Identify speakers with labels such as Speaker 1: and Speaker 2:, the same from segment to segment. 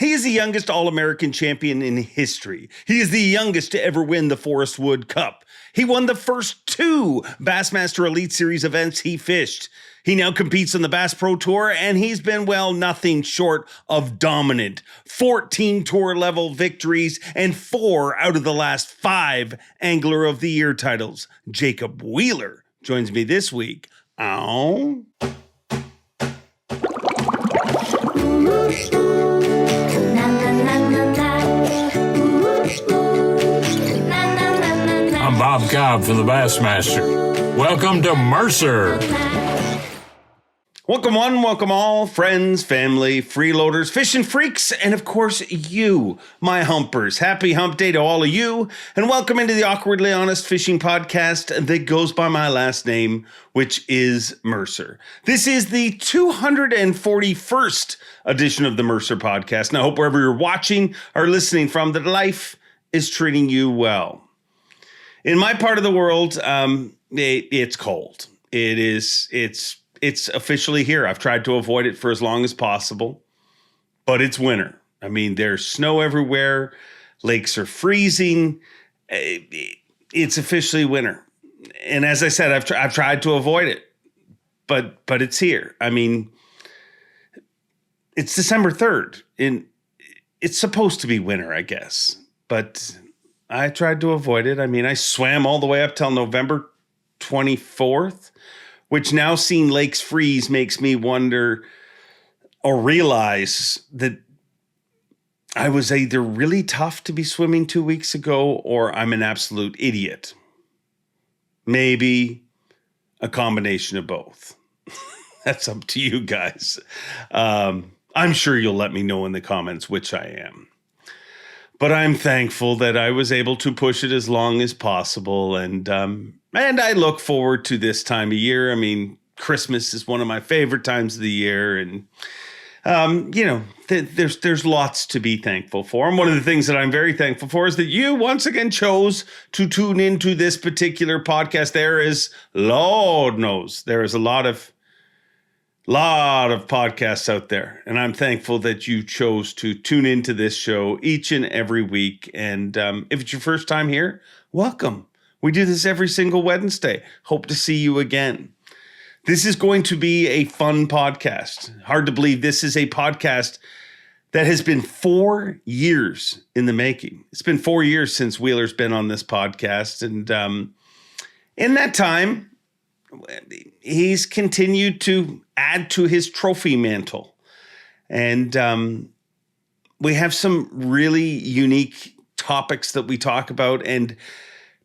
Speaker 1: He is the youngest All-American champion in history. He is the youngest to ever win the Forrest Wood Cup. He won the first 2 Bassmaster Elite Series events he fished. He now competes on the Bass Pro Tour, and he's been, well, nothing short of dominant. 14 tour-level victories and 4 out of the last 5 Angler of the Year titles. Jacobwheeler joins me this week. I'm
Speaker 2: Bob Cobb from the Bassmaster. Welcome to Mercer.
Speaker 1: Welcome one, welcome all, friends, family, freeloaders, fishing freaks, and of course you, my humpers. Happy hump day to all of you, and welcome into the Awkwardly Honest Fishing Podcast that goes by my last name, which is Mercer. This is the 241st edition of the Mercer Podcast, and I hope wherever you're watching or listening from, that life is treating you well. In my part of the world, it's cold. It's officially here. I've tried to avoid it for as long as possible, but it's winter. I mean, there's snow everywhere. Lakes are freezing. It's officially winter. And as I said, I've tried to avoid it, but it's here. I mean, it's December 3rd, and it's supposed to be winter, I guess, but I tried to avoid it. I mean, I swam all the way up till November 24th, which now seeing lakes freeze makes me wonder or realize that I was either really tough to be swimming 2 weeks ago or I'm an absolute idiot. Maybe a combination of both. That's up to you guys. I'm sure you'll let me know in the comments which I am. But I'm thankful that I was able to push it as long as possible. And I look forward to this time of year. I mean, Christmas is one of my favorite times of the year. And, there's lots to be thankful for. And one of the things that I'm very thankful for is that you once again chose to tune into this particular podcast. There is, Lord knows, there is a lot of podcasts out there, and I'm thankful that you chose to tune into this show each and every week. And if it's your first time here, welcome. We do this every single Wednesday. Hope to see you again. This is going to be a fun podcast. Hard to believe this is a podcast that has been 4 years in the making. It's been 4 years since Wheeler's been on this podcast, and in that time, he's continued to add to his trophy mantle. And we have some really unique topics that we talk about. And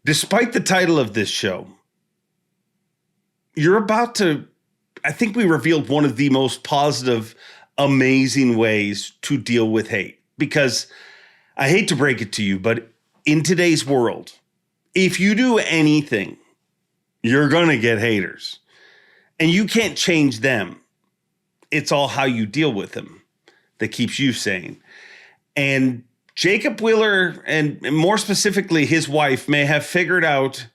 Speaker 1: despite the title of this show, you're about to, I think we revealed one of the most positive, amazing ways to deal with hate. Because I hate to break it to you, but in today's world, if you do anything, you're going to get haters. And you can't change them. It's all how you deal with them that keeps you sane. And Jacobwheeler, and more specifically his wife, may have figured out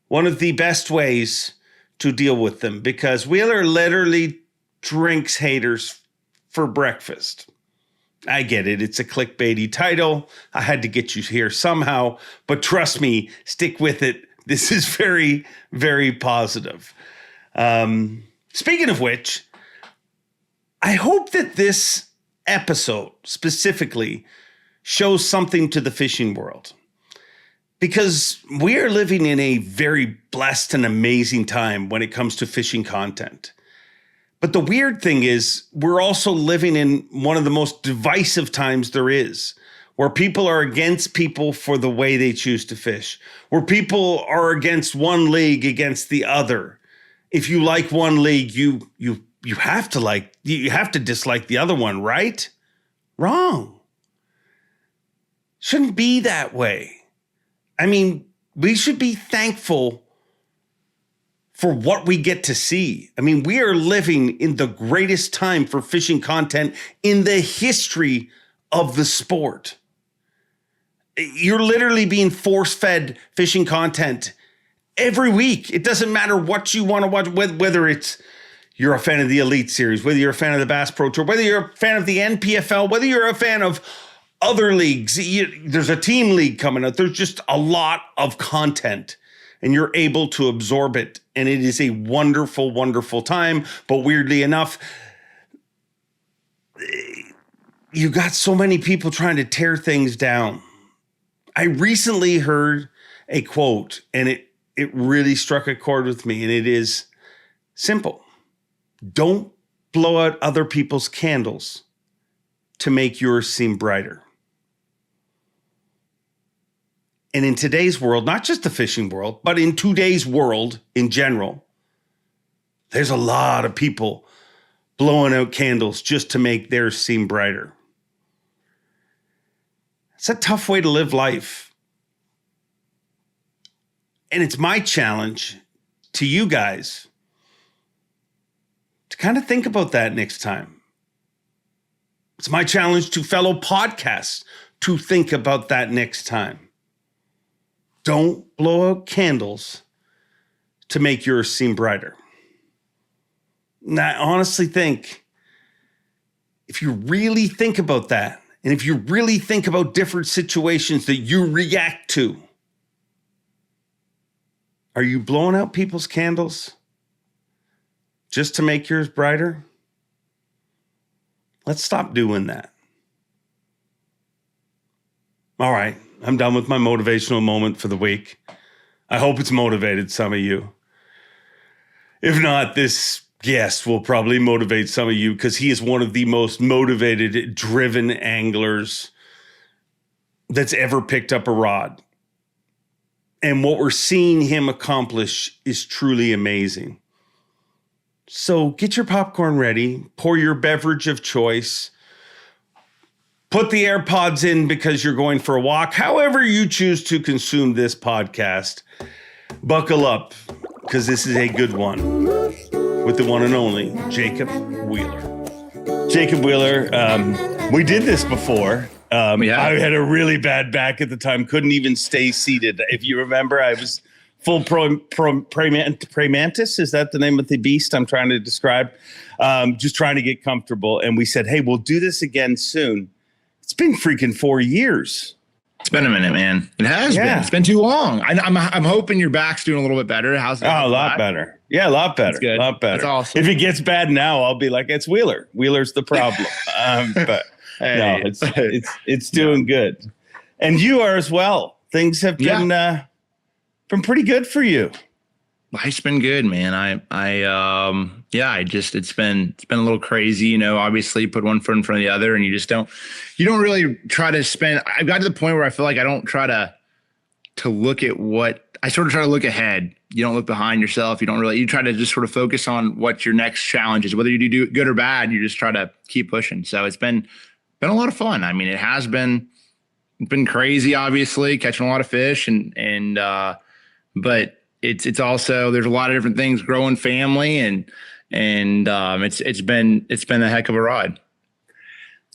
Speaker 1: one of the best ways to deal with them, because Wheeler literally drinks haters for breakfast. I get it. It's a clickbaity title. I had to get you here somehow, but trust me, stick with it. This is very, very positive. Speaking of which, I hope that this episode specifically shows something to the fishing world, because we are living in a very blessed and amazing time when it comes to fishing content. But the weird thing is, we're also living in one of the most divisive times there is, where people are against people for the way they choose to fish, where people are against one league against the other. If you like one league, you have to dislike the other one, right? Wrong. Shouldn't be that way. I mean, we should be thankful for what we get to see. I mean, we are living in the greatest time for fishing content in the history of the sport. You're literally being force-fed fishing content every week. It doesn't matter what you want to watch, whether it's, you're a fan of the Elite Series, whether you're a fan of the Bass Pro Tour, whether you're a fan of the NPFL, whether you're a fan of other leagues, there's a team league coming out. There's just a lot of content, and you're able to absorb it. And it is a wonderful, wonderful time. But weirdly enough, you got so many people trying to tear things down. I recently heard a quote, and it really struck a chord with me, and it is simple. Don't blow out other people's candles to make yours seem brighter. And in today's world, not just the fishing world, but in today's world in general, there's a lot of people blowing out candles just to make theirs seem brighter. It's a tough way to live life. And it's my challenge to you guys to kind of think about that next time. It's my challenge to fellow podcasts to think about that next time. Don't blow out candles to make yours seem brighter. And I honestly think if you really think about that, and if you really think about different situations that you react to, are you blowing out people's candles just to make yours brighter? Let's stop doing that. All right, I'm done with my motivational moment for the week. I hope it's motivated some of you. If not, this guest will probably motivate some of you because he is one of the most motivated, driven anglers that's ever picked up a rod. And what we're seeing him accomplish is truly amazing. So get your popcorn ready, pour your beverage of choice, put the AirPods in because you're going for a walk. However you choose to consume this podcast, buckle up because this is a good one with the one and only Jacobwheeler. Jacobwheeler, we did this before. I had a really bad back at the time, couldn't even stay seated. If you remember, I was full praymantis. Is that the name of the beast I'm trying to describe? Just trying to get comfortable. And we said, hey, we'll do this again soon. It's been freaking 4 years.
Speaker 3: It's been a minute, man. It has been. It's been too long. I'm hoping your back's doing a little bit better. How's it?
Speaker 1: Oh, a lot better. Yeah, a lot better. That's good. A lot better. That's awesome. If it gets bad now, I'll be like, it's Wheeler. Wheeler's the problem. But hey, no, it's doing good. And you are as well. Things have been pretty good for you.
Speaker 3: Life's been good, man. It's been a little crazy, you know, obviously put one foot in front of the other and you don't really try to spend. I've got to the point where I feel like I don't try to look at I sort of try to look ahead. You don't look behind yourself. You try to just sort of focus on what your next challenge is, whether you do good or bad, you just try to keep pushing. So it's been a lot of fun. I mean, it has been crazy, obviously catching a lot of fish but it's also, there's a lot of different things, growing family and it's been a heck of a ride.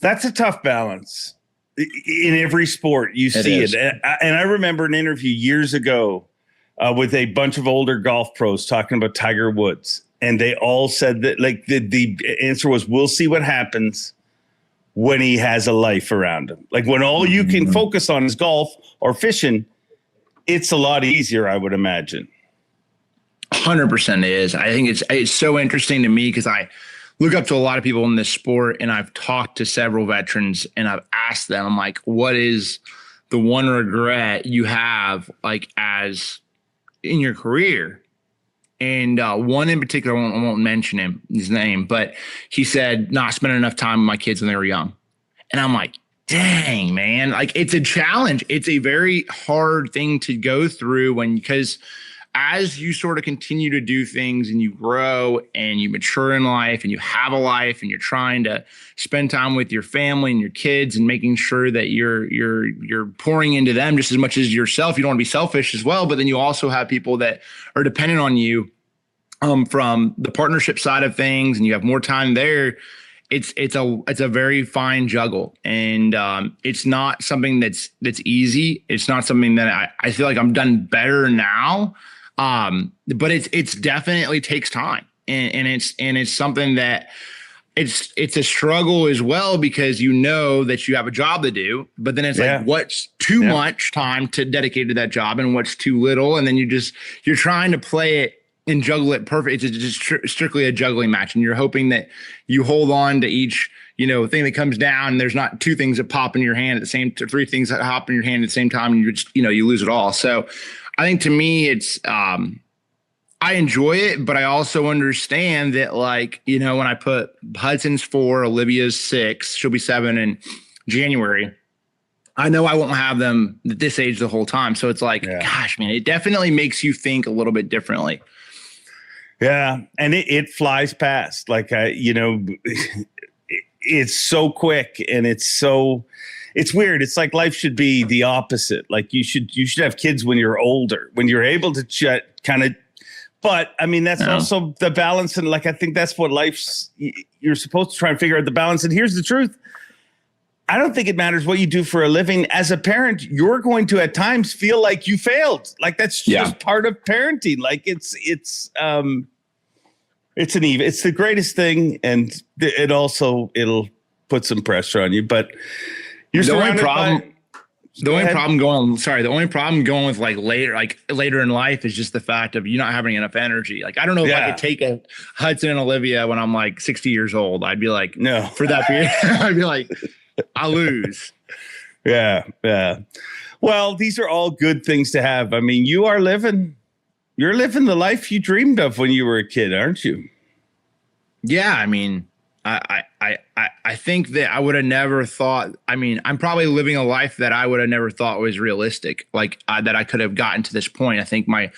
Speaker 1: That's a tough balance in every sport. You see it. And I remember an interview years ago with a bunch of older golf pros talking about Tiger Woods. And they all said that like the answer was, we'll see what happens when he has a life around him. Like when all you can focus on is golf or fishing, it's a lot easier, I would imagine.
Speaker 3: 100% is. I think it's so interesting to me because I look up to a lot of people in this sport, and I've talked to several veterans and I've asked them, I'm like, what is the one regret you have like as in your career? And one in particular, I won't mention his name, but he said not spending enough time with my kids when they were young. And I'm like, dang, man, like it's a challenge. It's a very hard thing to go through because as you sort of continue to do things and you grow and you mature in life and you have a life and you're trying to spend time with your family and your kids and making sure that you're pouring into them just as much as yourself. You don't want to be selfish as well, but then you also have people that are dependent on you from the partnership side of things, and you have more time there. It's a very fine juggle, and it's not something that's easy. It's not something that I feel like I'm done better now. But it's definitely takes time. And it's something that it's a struggle as well, because you know that you have a job to do, but then it's like, what's too much time to dedicate to that job and what's too little. And then you're trying to play it and juggle it perfect. It's just strictly a juggling match. And you're hoping that you hold on to each, thing that comes down. And there's not two things that pop in your hand at the same time, three things that hop in your hand at the same time. And you just, you lose it all. So I think to me, it's, I enjoy it, but I also understand that, like, when I put Hudson's 4, Olivia's 6, she'll be 7 in January, I know I won't have them at this age the whole time. So it's like, gosh, man, it definitely makes you think a little bit differently.
Speaker 1: Yeah. And it flies past, like, it's so quick, and it's weird. It's like life should be the opposite. Like you should have kids when you're older, when you're able to kind of. But I mean, that's also the balance. And like, I think that's what you're supposed to try and figure out the balance. And here's the truth. I don't think it matters what you do for a living. As a parent, you're going to at times feel like you failed. Like that's just part of parenting. Like it's the greatest thing. And it'll put some pressure on you, but you're surrounded by.
Speaker 3: The only problem going with later in life is just the fact of you not having enough energy. Like, I don't know if I could take a Hudson and Olivia when I'm like 60 years old. I'd be like, no, for that period, I'd be like, I lose.
Speaker 1: Yeah. Yeah. Well, these are all good things to have. I mean, you're living the life you dreamed of when you were a kid, aren't you?
Speaker 3: Yeah. I mean, I think that I would have never thought. I mean, I'm probably living a life that I would have never thought was realistic. Like that I could have gotten to this point. I think my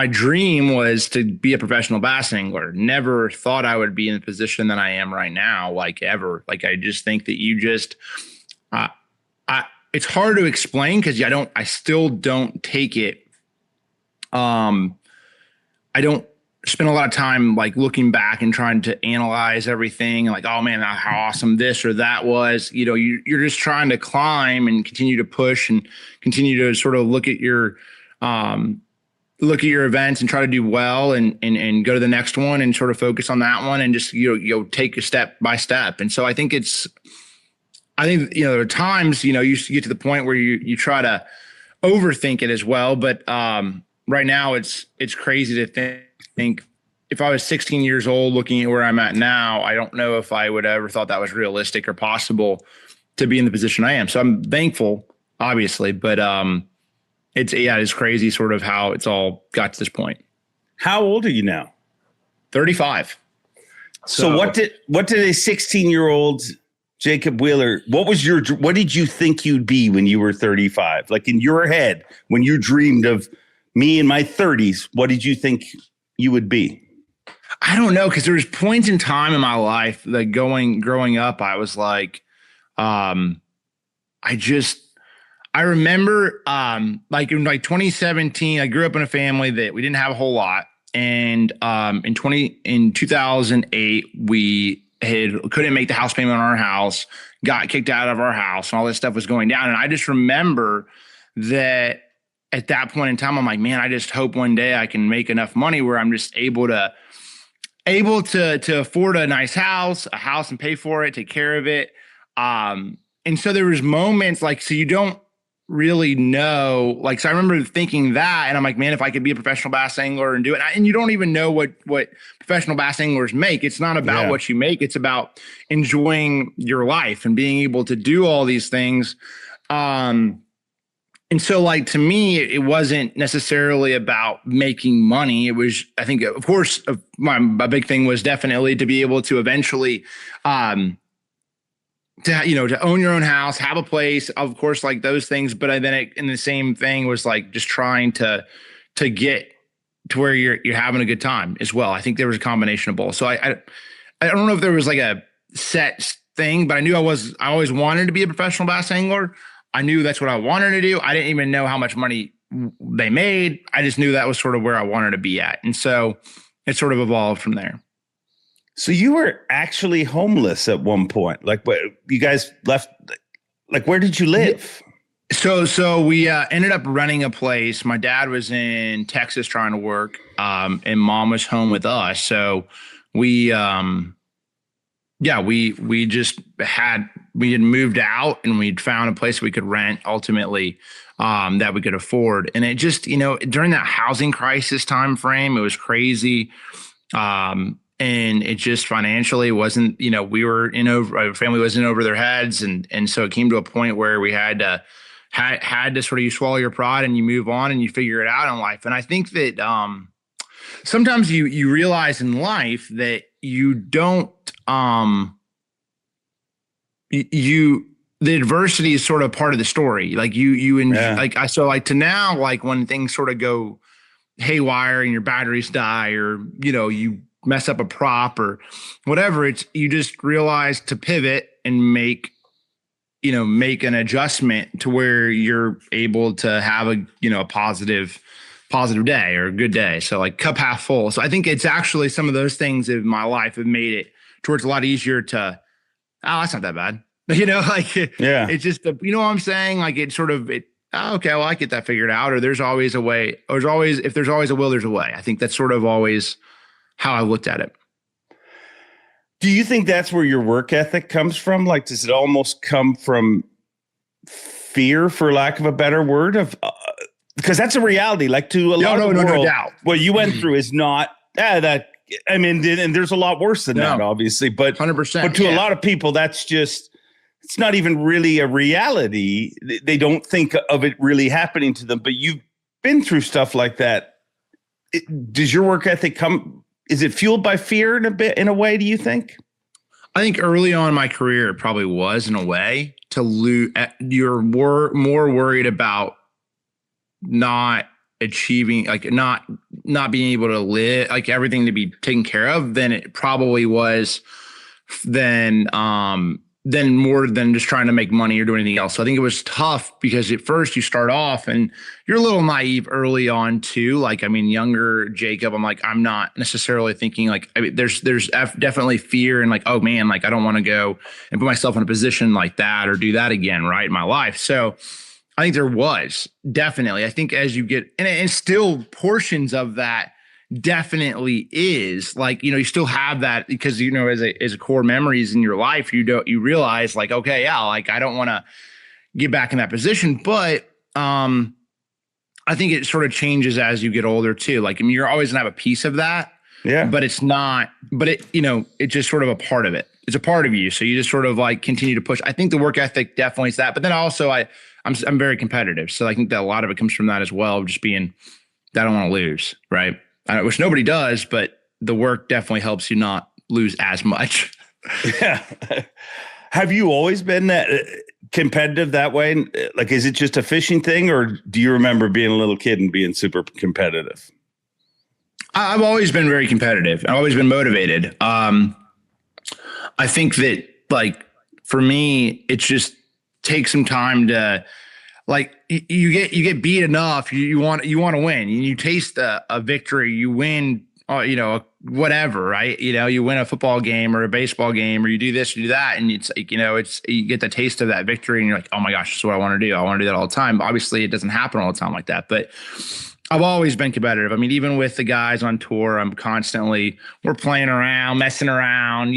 Speaker 3: dream was to be a professional bass angler. Never thought I would be in the position that I am right now. Like ever. Like I just think that it's hard to explain because I still don't take it. I don't spend a lot of time like looking back and trying to analyze everything and like, oh man, how awesome this or that was. You're just trying to climb and continue to push and continue to sort of look at your events and try to do well and go to the next one and sort of focus on that one and just take a step by step. And so I think there are times you get to the point where you try to overthink it as well, but right now it's crazy to think if I was 16 years old looking at where I'm at now, I don't know if I would ever thought that was realistic or possible to be in the position I am. So I'm thankful, obviously, but it's crazy sort of how it's all got to this point.
Speaker 1: How old are you now?
Speaker 3: 35.
Speaker 1: So what did a 16-year-old Jacobwheeler, what did you think you'd be when you were 35? Like in your head, when you dreamed of me in my 30s, what did you think you would be?
Speaker 3: I don't know, because there was points in time in my life that growing up, I was like, I remember like in 2017, I grew up in a family that we didn't have a whole lot. And in 2008, we couldn't make the house payment on our house, got kicked out of our house, and all this stuff was going down. And I just remember that at that point in time, I'm like, man, I just hope one day I can make enough money where I'm just able to afford a nice house and pay for it, take care of it. And so there was moments like, so you don't really know, like, so I remember thinking that, and I'm like, man, if I could be a professional bass angler and do it, and you don't even know what professional bass anglers make. It's not about what you make. It's about enjoying your life and being able to do all these things. And so, like, to me, it wasn't necessarily about making money. It was, I think, of course, my big thing was definitely to be able to eventually, to own your own house, have a place, of course, like those things. But then and the same thing was like just trying to get to where you're having a good time as well. I think there was a combination of both. So I don't know if there was like a set thing, but I knew I always wanted to be a professional bass angler. I knew that's what I wanted to do. I didn't even know how much money they made. I just knew that was sort of where I wanted to be at. And so it sort of evolved from there.
Speaker 1: So you were actually homeless at one point. Like, you guys left, like, where did you live?
Speaker 3: So we ended up renting a place. My dad was in Texas trying to work, and mom was home with us. So we, we just we had moved out and we'd found a place we could rent ultimately, that we could afford. And it just, during that housing crisis time frame, it was crazy. And it just financially wasn't, we were our family was in over their heads. And so it came to a point where we had to sort of, you swallow your pride and you move on and you figure it out in life. And I think that, sometimes you realize in life that you don't, the adversity is sort of part of the story. Like to now, like when things sort of go haywire and your batteries die, or, you mess up a prop or whatever, you just realize to pivot and make an adjustment to where you're able to have a positive day or a good day. So like cup half full. So I think it's actually some of those things in my life have made it towards a lot easier to, that's not that bad. It's just, what I'm saying? Like it's sort of, okay, well, I get that figured out, or there's always a way, if there's always a will, there's a way. I think that's sort of always how I looked at it.
Speaker 1: Do you think that's where your work ethic comes from? Like, does it almost come from fear, for lack of a better word, because that's a reality. Like to a lot of the world,
Speaker 3: no doubt.
Speaker 1: What you went through is not that. I mean, and there's a lot worse than that, obviously. But
Speaker 3: 100%.
Speaker 1: But to a lot of people, that's just, it's not even really a reality. They don't think of it really happening to them. But you've been through stuff like that. Does your work ethic is it fueled by fear in a way, do you think?
Speaker 3: I think early on in my career, it probably was in a way to lose. You're more worried about not achieving, like not being able to live, like everything to be taken care of, than it probably was then more than just trying to make money or do anything else. So I think it was tough because at first you start off and you're a little naive early on too. Like, I mean, younger Jacob, I'm not necessarily thinking like, there's definitely fear and like, oh man, like I don't want to go and put myself in a position like that or do that again, right, in my life. So I think there was definitely, I think as you get, and still portions of that definitely is like, you still have that because, as a core memories in your life, you realize like, okay, yeah, like I don't want to get back in that position. But I think it sort of changes as you get older too. Like, I mean, you're always gonna have a piece of that. Yeah. But it's not, but it's just sort of a part of it. It's a part of you. So you just sort of like continue to push. I think the work ethic definitely is that. But then also I'm very competitive. So I think that a lot of it comes from that as well. Just being that I don't want to lose. Right. Which nobody does, but the work definitely helps you not lose as much.
Speaker 1: Yeah. Have you always been that competitive that way? Like, is it just a fishing thing, or do you remember being a little kid and being super competitive?
Speaker 3: I've always been very competitive. I've always been motivated. I think that like for me, it just takes some time to, like you get beat enough. You want to win. You taste a victory. You win. Whatever. Right. You win a football game or a baseball game, or you do this, you do that, and it's like you get the taste of that victory, and you're like, oh my gosh, this is what I want to do. I want to do that all the time. Obviously, it doesn't happen all the time like that, but I've always been competitive. I mean, even with the guys on tour, we're playing around, messing around.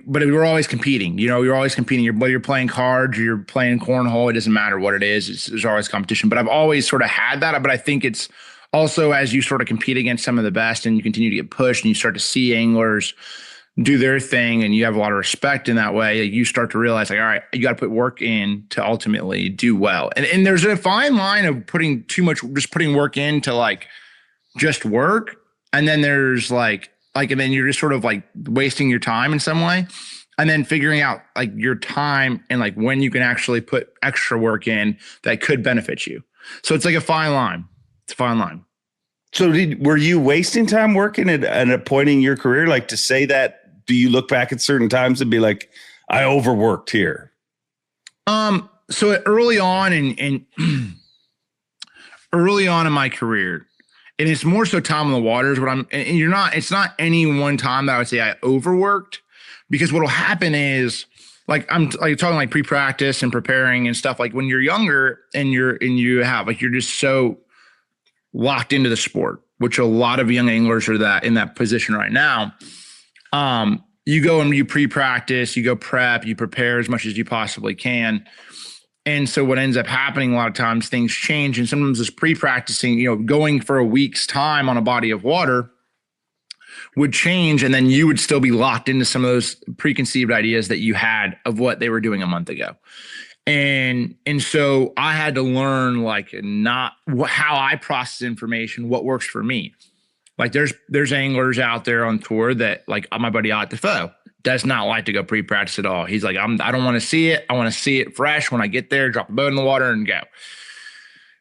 Speaker 3: But we're always competing. You're always competing. Whether you're playing cards or you're playing cornhole, it doesn't matter what it is. There's always competition. But I've always sort of had that. But I think it's also as you sort of compete against some of the best and you continue to get pushed and you start to see anglers do their thing and you have a lot of respect in that way, you start to realize like, all right, you got to put work in to ultimately do well. And there's a fine line of putting too much, just putting work into like just work. And then there's and then you're just sort of like wasting your time in some way, and then figuring out like your time and like when you can actually put extra work in that could benefit you. So it's like a fine line. It's a fine line.
Speaker 1: So were you wasting time working at a point in your career? Like, to say that, do you look back at certain times and be like, I overworked here?
Speaker 3: So early on in my career, and it's more so time on the water is what it's not any one time that I would say I overworked, because what'll happen is like, I'm like talking like pre-practice and preparing and stuff. Like when you're younger and you're just so locked into the sport, which a lot of young anglers are in that position right now. You go and you pre-practice, you go prep, you prepare as much as you possibly can. And so what ends up happening a lot of times, things change. And sometimes this pre-practicing, going for a week's time on a body of water would change. And then you would still be locked into some of those preconceived ideas that you had of what they were doing a month ago. And so I had to learn how I process information, what works for me. Like there's anglers out there on tour that, like my buddy Ott Defoe does not like to go pre-practice at all. He's like, I don't want to see it. I want to see it fresh when I get there, drop a boat in the water and go.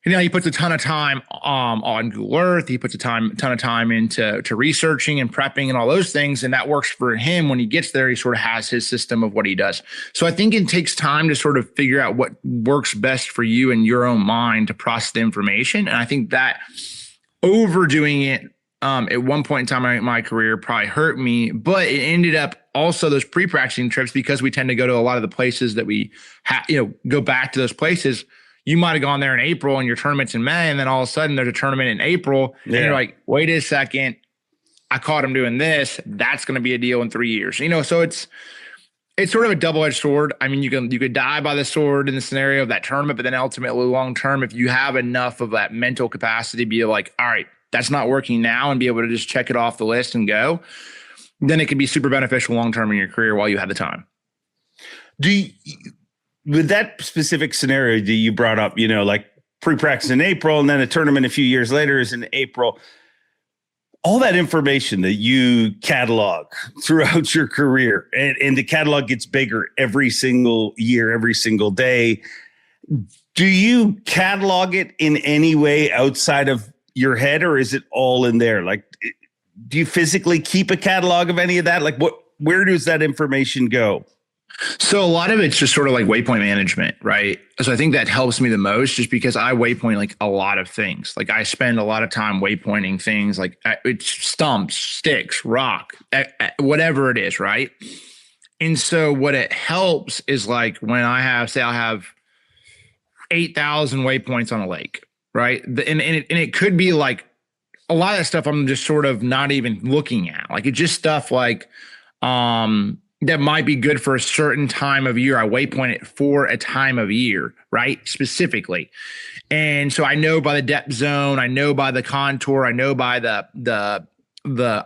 Speaker 3: He puts a ton of time on Google Earth. He puts a ton of time into researching and prepping and all those things. And that works for him. When he gets there, he sort of has his system of what he does. So I think it takes time to sort of figure out what works best for you in your own mind to process the information. And I think that overdoing it at one point in time in my career probably hurt me, but it ended up also those pre-practicing trips, because we tend to go to a lot of the places that we go back to those places. You might have gone there in April and your tournament's in May, and then all of a sudden there's a tournament in April, and you're like, wait a second, I caught him doing this. That's going to be a deal in 3 years. So it's sort of a double-edged sword. I mean, you could die by the sword in the scenario of that tournament, but then ultimately long-term, if you have enough of that mental capacity to be like, all right, that's not working now, and be able to just check it off the list and go, then it can be super beneficial long-term in your career while you have the time.
Speaker 1: With that specific scenario that you brought up, like pre-practice in April and then a tournament a few years later is in April, all that information that you catalog throughout your career, and the catalog gets bigger every single year, every single day. Do you catalog it in any way outside of your head, or is it all in there? Like, do you physically keep a catalog of any of that? Like where does that information go?
Speaker 3: So a lot of it's just sort of like waypoint management, right? So I think that helps me the most, just because I waypoint like a lot of things. Like I spend a lot of time waypointing things, like it's stumps, sticks, rock, whatever it is, right? And so what it helps is like when I have 8,000 waypoints on a lake, right? And it could be like a lot of that stuff I'm just sort of not even looking at. Like it's just stuff like that might be good for a certain time of year. I waypoint it for a time of year, right? Specifically. And so I know by the depth zone, I know by the contour, I know by the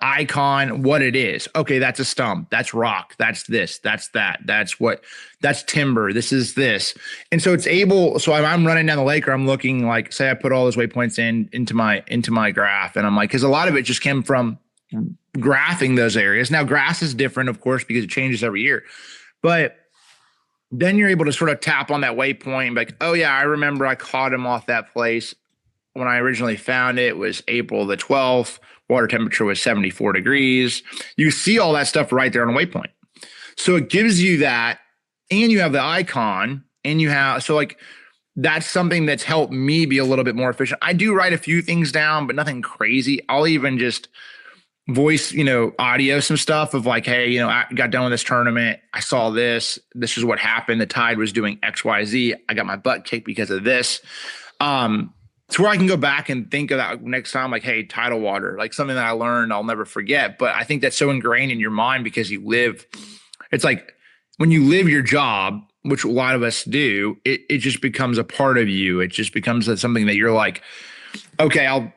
Speaker 3: icon what it is. Okay, that's a stump, that's rock, that's this, that's that, that's timber, this is this. And so so I'm running down the lake, or I'm looking, like, say I put all those waypoints into my graph, and I'm like, because a lot of it just came from graphing those areas. Now grass is different, of course, because it changes every year, but then you're able to sort of tap on that waypoint and be like, oh yeah, I remember I caught him off that place when I originally found it. It was April the 12th. Water temperature was 74 degrees. You see all that stuff right there on a waypoint. So it gives you that, and you have the icon, and that's something that's helped me be a little bit more efficient. I do write a few things down, but nothing crazy. I'll even just voice, audio some stuff of like, hey, I got done with this tournament. I saw this. This is what happened. The tide was doing X, Y, Z. I got my butt kicked because of this. It's where I can go back and think of that next time, like, hey, tidal water, like something that I learned I'll never forget. But I think that's so ingrained in your mind because it's like when you live your job, which a lot of us do, it just becomes a part of you. It just becomes something that you're like, okay,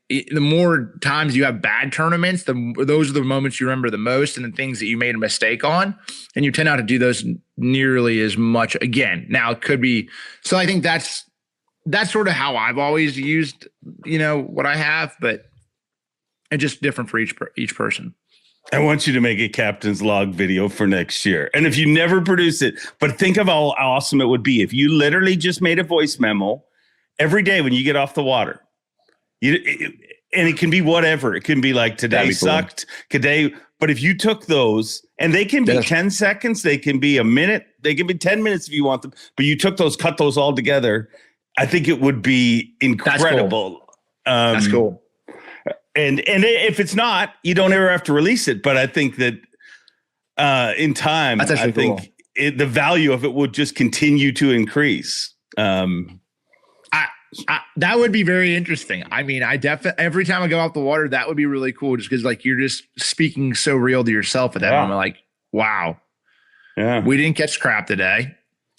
Speaker 3: the more times you have bad tournaments, those are the moments you remember the most, and the things that you made a mistake on, and you tend not to do those nearly as much again. Now it could be, so I think that's sort of how I've always used, what I have, but it's just different for each person.
Speaker 1: I want you to make a captain's log video for next year. And if you never produce it, but think of how awesome it would be if you literally just made a voice memo every day when you get off the water. And it can be whatever. It can be like, today sucked, today. But if you took those, and they can be 10 seconds, they can be a minute, they can be 10 minutes if you want them, but you took those, cut those all together, I think it would be incredible.
Speaker 3: That's cool.
Speaker 1: And if it's not, you don't ever have to release it. But I think that in time,
Speaker 3: That's actually
Speaker 1: I think
Speaker 3: cool.
Speaker 1: the value of it will just continue to increase.
Speaker 3: That would be very interesting. I mean, I definitely, every time I go out the water, that would be really cool just because like you're just speaking so real to yourself at that moment. Like, wow, we didn't catch crap today.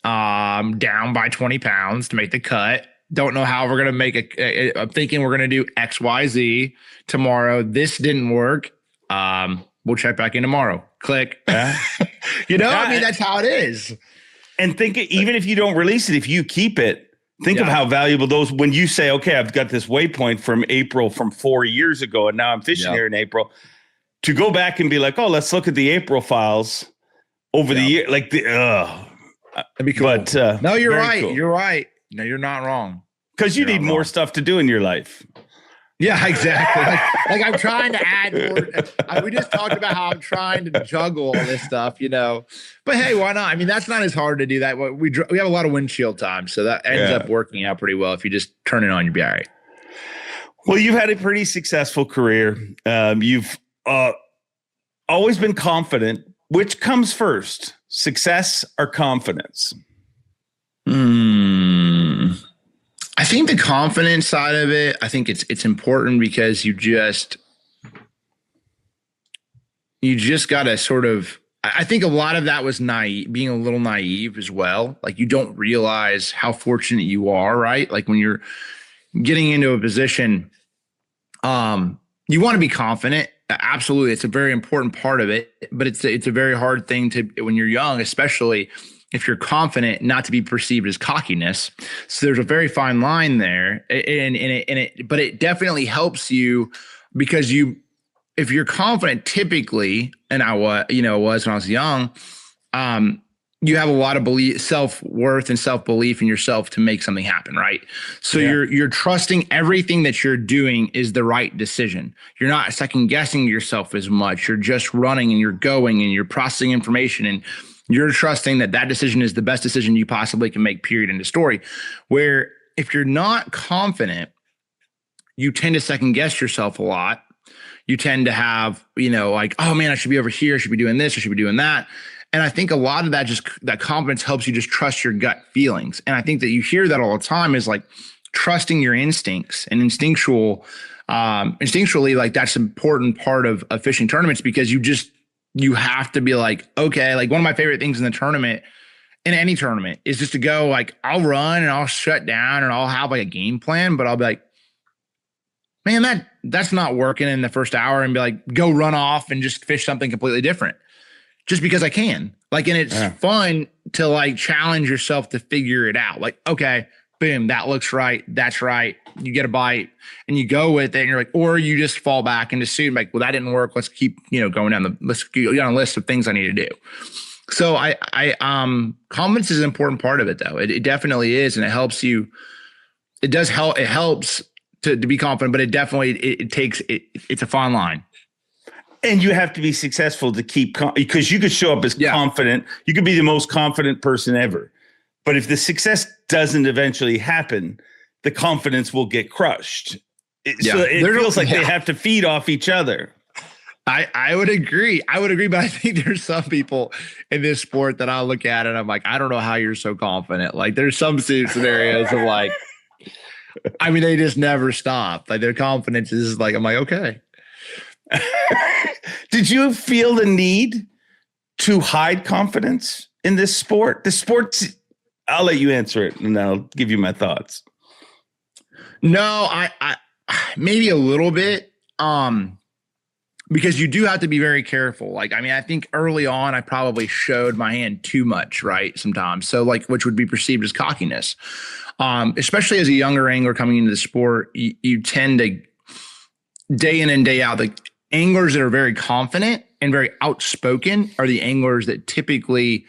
Speaker 3: Down by 20 pounds to make the cut. Don't know how we're going to make I'm thinking we're going to do X, Y, Z tomorrow. This didn't work. We'll check back in tomorrow. Click. I mean, that's how it is.
Speaker 1: And even if you don't release it, if you keep it, think of how valuable those, when you say, okay, I've got this waypoint from April from 4 years ago, and now I'm fishing here in April, to go back and be like, oh, let's look at the April files over the year. Like that'd
Speaker 3: be cool.
Speaker 1: But
Speaker 3: no, you're right.
Speaker 1: Cool.
Speaker 3: You're right. No, you're not wrong.
Speaker 1: Because you need more stuff to do in your life.
Speaker 3: Yeah, exactly. Like I'm trying to add more. We just talked about how I'm trying to juggle all this stuff, But hey, why not? I mean, that's not as hard to do that. We have a lot of windshield time, so that ends up working out pretty well. If you just turn it on, you'll be all right.
Speaker 1: Well, you've had a pretty successful career. You've always been confident. Which comes first, success or confidence?
Speaker 3: I think the confidence side of it, I think it's important because you just got to sort of, I think a lot of that was being a little naive as well. Like you don't realize how fortunate you are, right? Like when you're getting into a position, you want to be confident. Absolutely. It's a very important part of it, but it's a very hard thing when you're young, especially if you're confident, not to be perceived as cockiness. So there's a very fine line there, but it definitely helps you because if you're confident, typically, and I was when I was young, you have a lot of self-worth and self-belief in yourself to make something happen, right? So you're trusting everything that you're doing is the right decision. You're not second guessing yourself as much. You're just running and you're going and you're processing information and you're trusting that decision is the best decision you possibly can make, period, end of story. Where if you're not confident, you tend to second guess yourself a lot. You tend to have, like, oh man, I should be over here. I should be doing this. I should be doing that. And I think a lot of that confidence helps you just trust your gut feelings. And I think that you hear that all the time is like trusting your instincts and instinctually, like that's an important part of fishing tournaments because you have to be like, okay, like one of my favorite things in any tournament is just to go like, I'll run and I'll shut down and I'll have like a game plan, but I'll be like, man, that's not working in the first hour and be like, go run off and just fish something completely different just because I can. Like, and it's fun to like challenge yourself to figure it out. Like, okay, boom, that looks right. That's right. You get a bite and you go with it and you're like, or you just fall back and assume like, well, that didn't work. Let's keep, going let's go down a list of things I need to do. So confidence is an important part of it though. It definitely is. And it helps you. It does help. It helps to be confident, but it's a fine line.
Speaker 1: And you have to be successful to keep because you could show up as confident. You could be the most confident person ever. But if the success doesn't eventually happen, the confidence will get crushed. So it feels like they have to feed off each other.
Speaker 3: I would agree. But I think there's some people in this sport that I'll look at and I'm like, I don't know how you're so confident. Like there's some scenarios of like, I mean, they just never stop. Like their confidence is like, I'm like, okay.
Speaker 1: Did you feel the need to hide confidence in this sport? The sport's, I'll let you answer it and I'll give you my thoughts.
Speaker 3: No, I maybe a little bit. Because you do have to be very careful. Like, I mean, I think early on, I probably showed my hand too much, right? Sometimes. So like, which would be perceived as cockiness. Especially as a younger angler coming into the sport, you tend to day in and day out, the anglers that are very confident and very outspoken are the anglers that typically,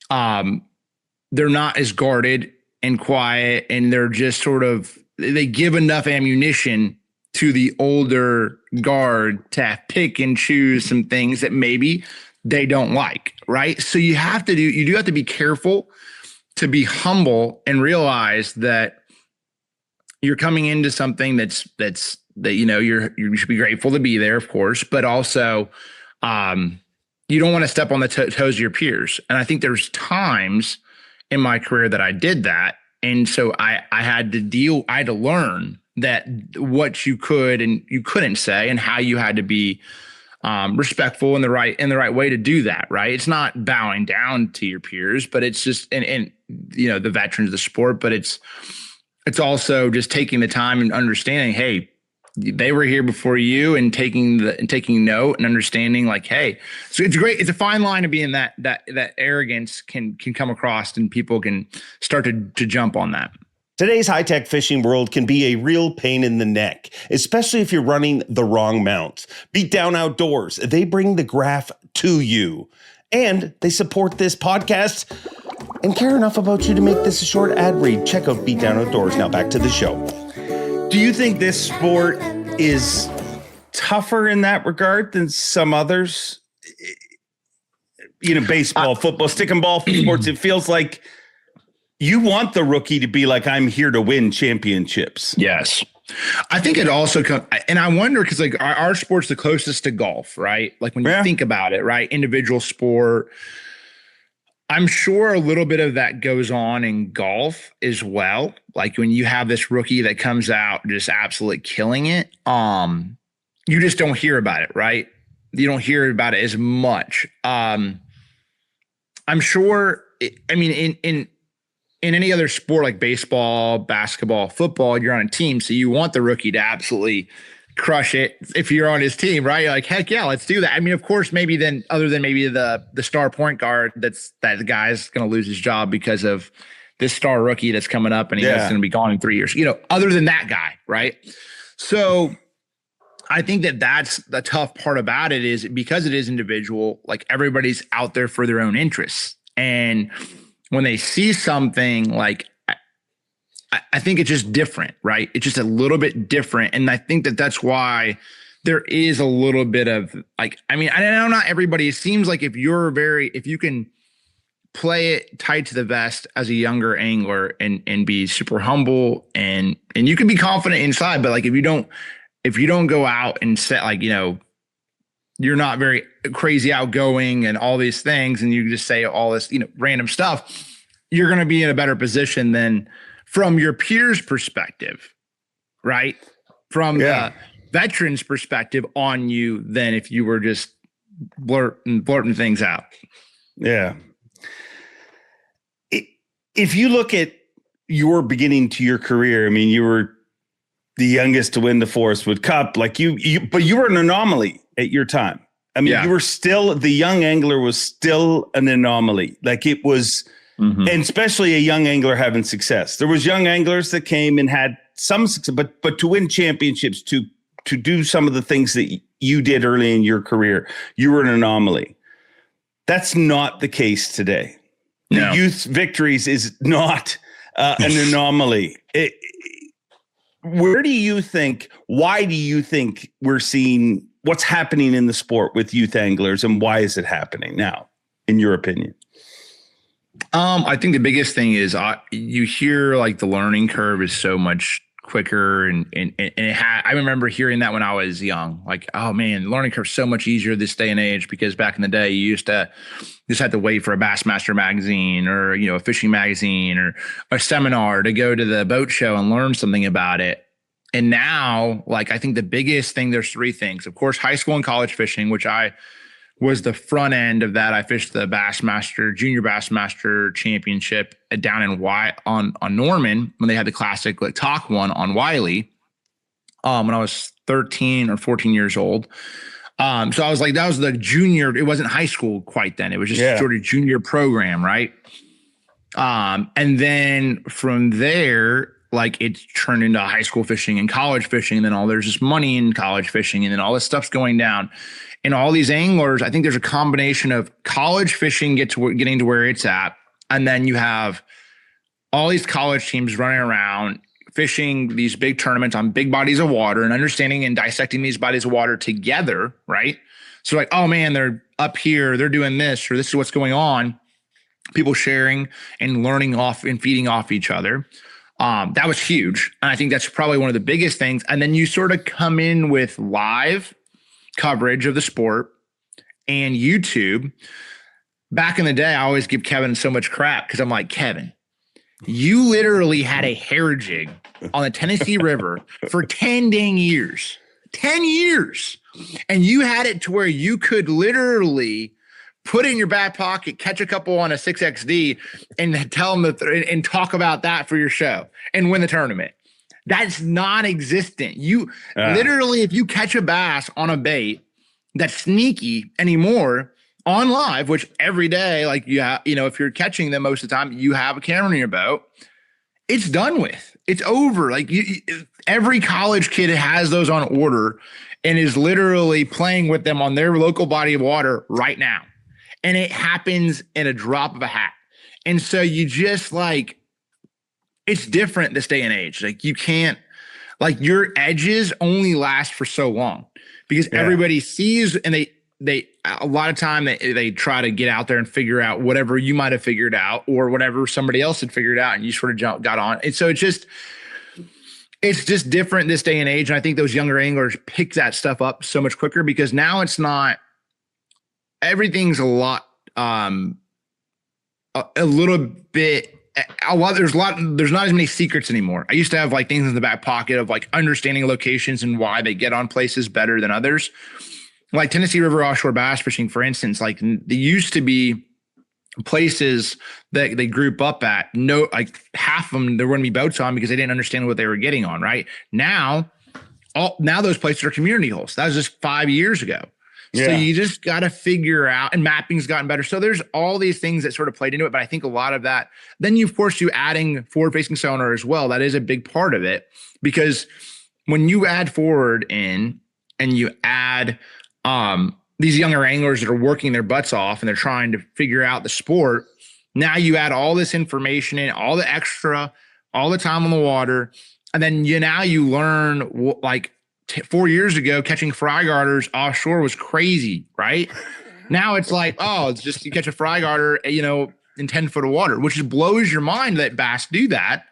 Speaker 3: they're not as guarded and quiet and they're just sort of, they give enough ammunition to the older guard to pick and choose some things that maybe they don't like, right? So you do have to be careful to be humble and realize that you're coming into something that you should be grateful to be there, of course, but also, you don't want to step on the toes of your peers. And I think there's times in my career that I did that. And so I had to learn that what you could and you couldn't say and how you had to be respectful in the right way to do that. Right. It's not bowing down to your peers, but it's just, and the veterans of the sport, but it's also just taking the time and understanding, hey, they were here before you, and taking note and understanding, like, hey, so it's great. It's a fine line to be in that arrogance can come across, and people can start to jump on that.
Speaker 1: Today's high-tech fishing world can be a real pain in the neck, especially if you're running the wrong mount. Beat Down Outdoors, they bring the graph to you, and they support this podcast and care enough about you to make this a short ad read. Check out Beat Down Outdoors. Now back to the show. Do you think this sport is tougher in that regard than some others? Baseball, football, stick and ball sports, it feels like you want the rookie to be like, I'm here to win championships.
Speaker 3: Yes. I think it also comes, and I wonder, because like our sport's the closest to golf, right? Like when you think about it, right? Individual sport. I'm sure a little bit of that goes on in golf as well. Like when you have this rookie that comes out just absolutely killing it, you just don't hear about it, right? You don't hear about it as much. I'm sure. In any other sport like baseball, basketball, football, you're on a team, so you want the rookie to absolutely crush it if you're on his team, right? You're like, heck yeah, let's do that. I mean, of course, maybe then other than maybe the star point guard, that the guy's going to lose his job because of this star rookie that's coming up and he's going to be gone in 3 years, other than that guy, right? So I think that's the tough part about it, is because it is individual, like everybody's out there for their own interests. And when they see something, like, I think it's just different, right? It's just a little bit different. And I think that's why there is a little bit of like, I know not everybody, it seems like if you can play it tight to the vest as a younger angler and be super humble and you can be confident inside, but like, if you don't go out and set, like, you're not very crazy outgoing and all these things, and you just say all this, random stuff, you're going to be in a better position than from your peers' perspective, right? From the veterans' perspective on you than if you were just blurting things out. Yeah.
Speaker 1: If you look at your beginning to your career, you were the youngest to win the Forrest Wood Cup, like but you were an anomaly at your time. You were still, the young angler was still an anomaly. Like it was, and especially a young angler having success. There was young anglers that came and had some success, but to win championships, to do some of the things that you did early in your career, you were an anomaly. That's not the case today. No. The youth victories is not an anomaly. Why do you think we're seeing what's happening in the sport with youth anglers, and why is it happening now, in your opinion?
Speaker 3: I think the biggest thing is you hear like the learning curve is so much quicker, and I remember hearing that when I was young, like, oh man, the learning curve is so much easier this day and age, because back in the day you just had to wait for a Bassmaster magazine or a fishing magazine or a seminar to go to the boat show and learn something about it. And now, like, I think the biggest thing, there's three things. Of course, high school and college fishing, which I was the front end of that. I fished the Junior Bassmaster Championship down in on Norman when they had the classic Talk one on Wiley when I was 13 or 14 years old. So I was like, that was the junior. It wasn't high school quite then. It was just sort of junior program, right? And then from there, like, it turned into high school fishing and college fishing, and then there's just money in college fishing, and then all this stuff's going down. And all these anglers, I think there's a combination of college fishing getting to where it's at, and then you have all these college teams running around fishing these big tournaments on big bodies of water and understanding and dissecting these bodies of water together, right? So like, oh man, they're up here, they're doing this, or this is what's going on. People sharing and learning off and feeding off each other. That was huge. And I think that's probably one of the biggest things. And then you sort of come in with live coverage of the sport and YouTube. Back in the day, I always give Kevin so much crap because I'm like, Kevin, you literally had a hair jig on the Tennessee River for 10 dang years. 10 years. And you had it to where you could literally put it in your back pocket, catch a couple on a 6XD, and tell them and talk about that for your show and win the tournament. That's non-existent. You literally, if you catch a bass on a bait that's sneaky anymore on live, which every day, like if you're catching them most of the time, you have a camera in your boat, it's done with. It's over. Like every college kid has those on order and is literally playing with them on their local body of water right now. And it happens in a drop of a hat. And so you just like, it's different this day and age. Like you can't, like your edges only last for so long because everybody sees, and they a lot of time they try to get out there and figure out whatever you might have figured out or whatever somebody else had figured out and you sort of got on. And so it's just different this day and age. And I think those younger anglers pick that stuff up so much quicker because now it's not, everything's a lot, a little bit, there's not as many secrets anymore. I used to have like things in the back pocket of like understanding locations and why they get on places better than others. Like Tennessee River offshore bass fishing, for instance, like there used to be places that they group up at. No, like half of them, there wouldn't be boats on because they didn't understand what they were getting on. Right now those places are community holes. That was just 5 years ago. Yeah. So you just got to figure out, and mapping's gotten better. So there's all these things that sort of played into it. But I think a lot of that, then you, of course, you adding forward facing sonar as well. That is a big part of it because when you add forward in and you add these younger anglers that are working their butts off and they're trying to figure out the sport, now you add all this information in, all the extra, all the time on the water. And then you learn like 4 years ago, catching fry garters offshore was crazy, right? Now it's like, it's just you catch a fry garter, in 10 foot of water, which just blows your mind that bass do that,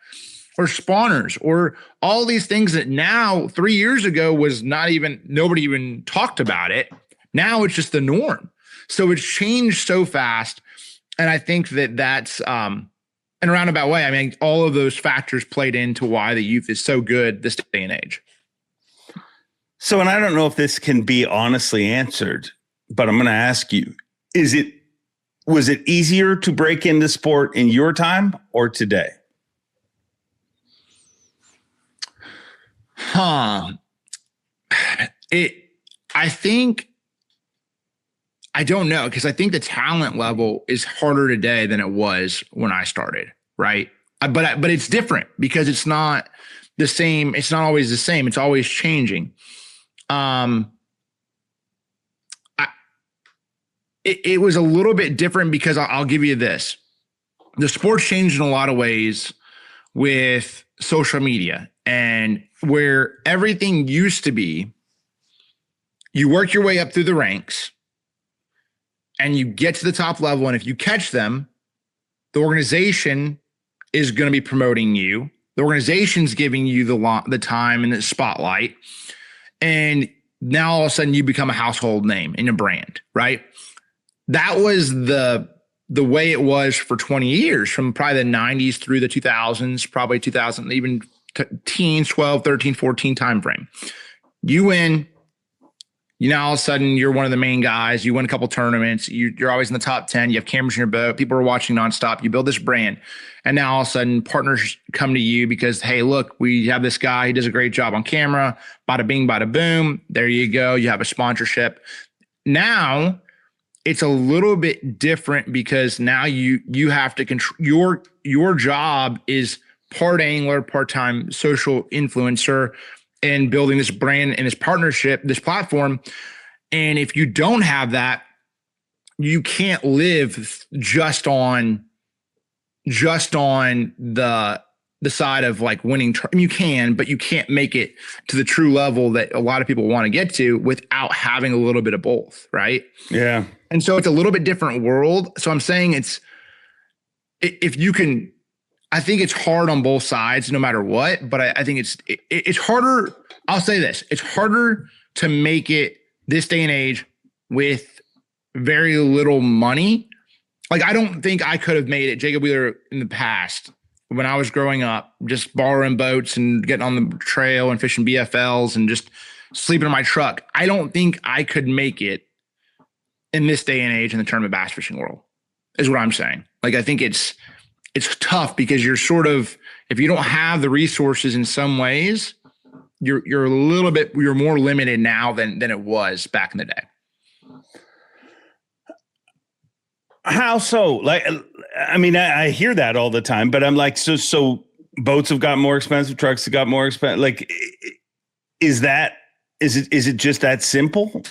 Speaker 3: or spawners, or all these things that now 3 years ago was nobody even talked about it. Now it's just the norm. So it's changed so fast. And I think that's, in a roundabout way, I mean, all of those factors played into why the youth is so good this day and age.
Speaker 1: So, and I don't know if this can be honestly answered, but I'm going to ask you, was it easier to break into sport in your time or today?
Speaker 3: I don't know, because I think the talent level is harder today than it was when I started, right? But it's different because it's not the same. It's not always the same. It's always changing. It was a little bit different because I'll give you this. The sport's changed in a lot of ways with social media, and where everything used to be, you work your way up through the ranks and you get to the top level. And if you catch them, the organization is going to be promoting you. The organization's giving you the time and the spotlight. And now all of a sudden you become a household name in a brand, right? That was the way it was for 20 years, from probably the 90s through the 2000s, probably 2000, even teens, 12, 13, 14 timeframe. You win, all of a sudden you're one of the main guys. You win a couple tournaments. You're always in the top 10. You have cameras in your boat. People are watching nonstop. You build this brand. And now all of a sudden partners come to you because, hey, look, we have this guy. He does a great job on camera. Bada bing, bada boom. There you go. You have a sponsorship. Now it's a little bit different because now you have to control your job is part angler, part-time social influencer, and building this brand and this partnership, this platform. And if you don't have that, you can't live just on the side of like winning. You can, but you can't make it to the true level that a lot of people want to get to without having a little bit of both. Right.
Speaker 1: Yeah.
Speaker 3: And so it's a little bit different world. So I'm saying I think it's hard on both sides no matter what, but I think it's harder. I'll say this, it's harder to make it this day and age with very little money. Like, I don't think I could have made it Jacobwheeler in the past when I was growing up, just borrowing boats and getting on the trail and fishing BFLs and just sleeping in my truck. I don't think I could make it in this day and age in the tournament bass fishing world, is what I'm saying. Like, I think it's tough because you're sort of, if you don't have the resources in some ways, you're more limited now than it was back in the day.
Speaker 1: How so? Like, I mean, I hear that all the time, but I'm like, so boats have got more expensive, trucks have got more expensive. Like, is it just that simple?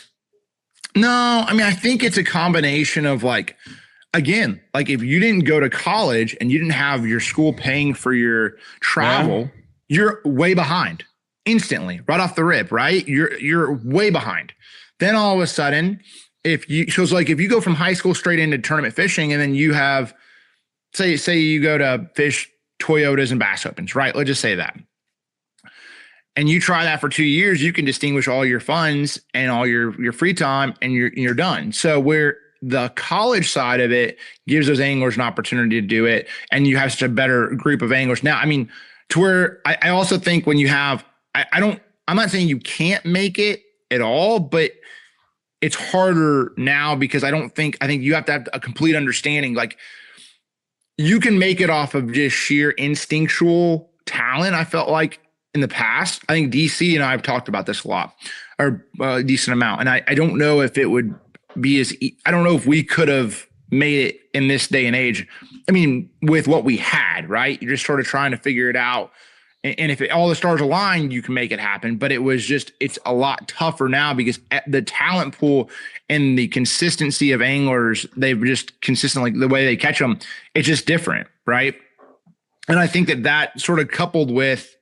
Speaker 3: No, I mean, I think it's a combination of like, again, like if you didn't go to college and you didn't have your school paying for your travel, you're way behind instantly, right off the rip, right? You're way behind. Then all of a sudden, if you go from high school straight into tournament fishing, and then you have, say you go to fish Toyotas and Bass Opens, right? Let's just say that. And you try that for 2 years, you can distinguish all your funds and all your free time, and you're done. So where the college side of it gives those anglers an opportunity to do it, and you have such a better group of anglers. Now, I mean, to where I also think when you have, I'm not saying you can't make it at all, but it's harder now because I think you have to have a complete understanding. Like, you can make it off of just sheer instinctual talent. I felt like in the past, I think DC and I have talked about this a lot, or a decent amount. And I don't know if it would be I don't know if we could have made it in this day and age. I mean, with what we had, right? You're just sort of trying to figure it out. And if all the stars align, you can make it happen. But it's a lot tougher now because the talent pool and the consistency of anglers, they've just consistently, the way they catch them, it's just different, right? And I think that sort of coupled with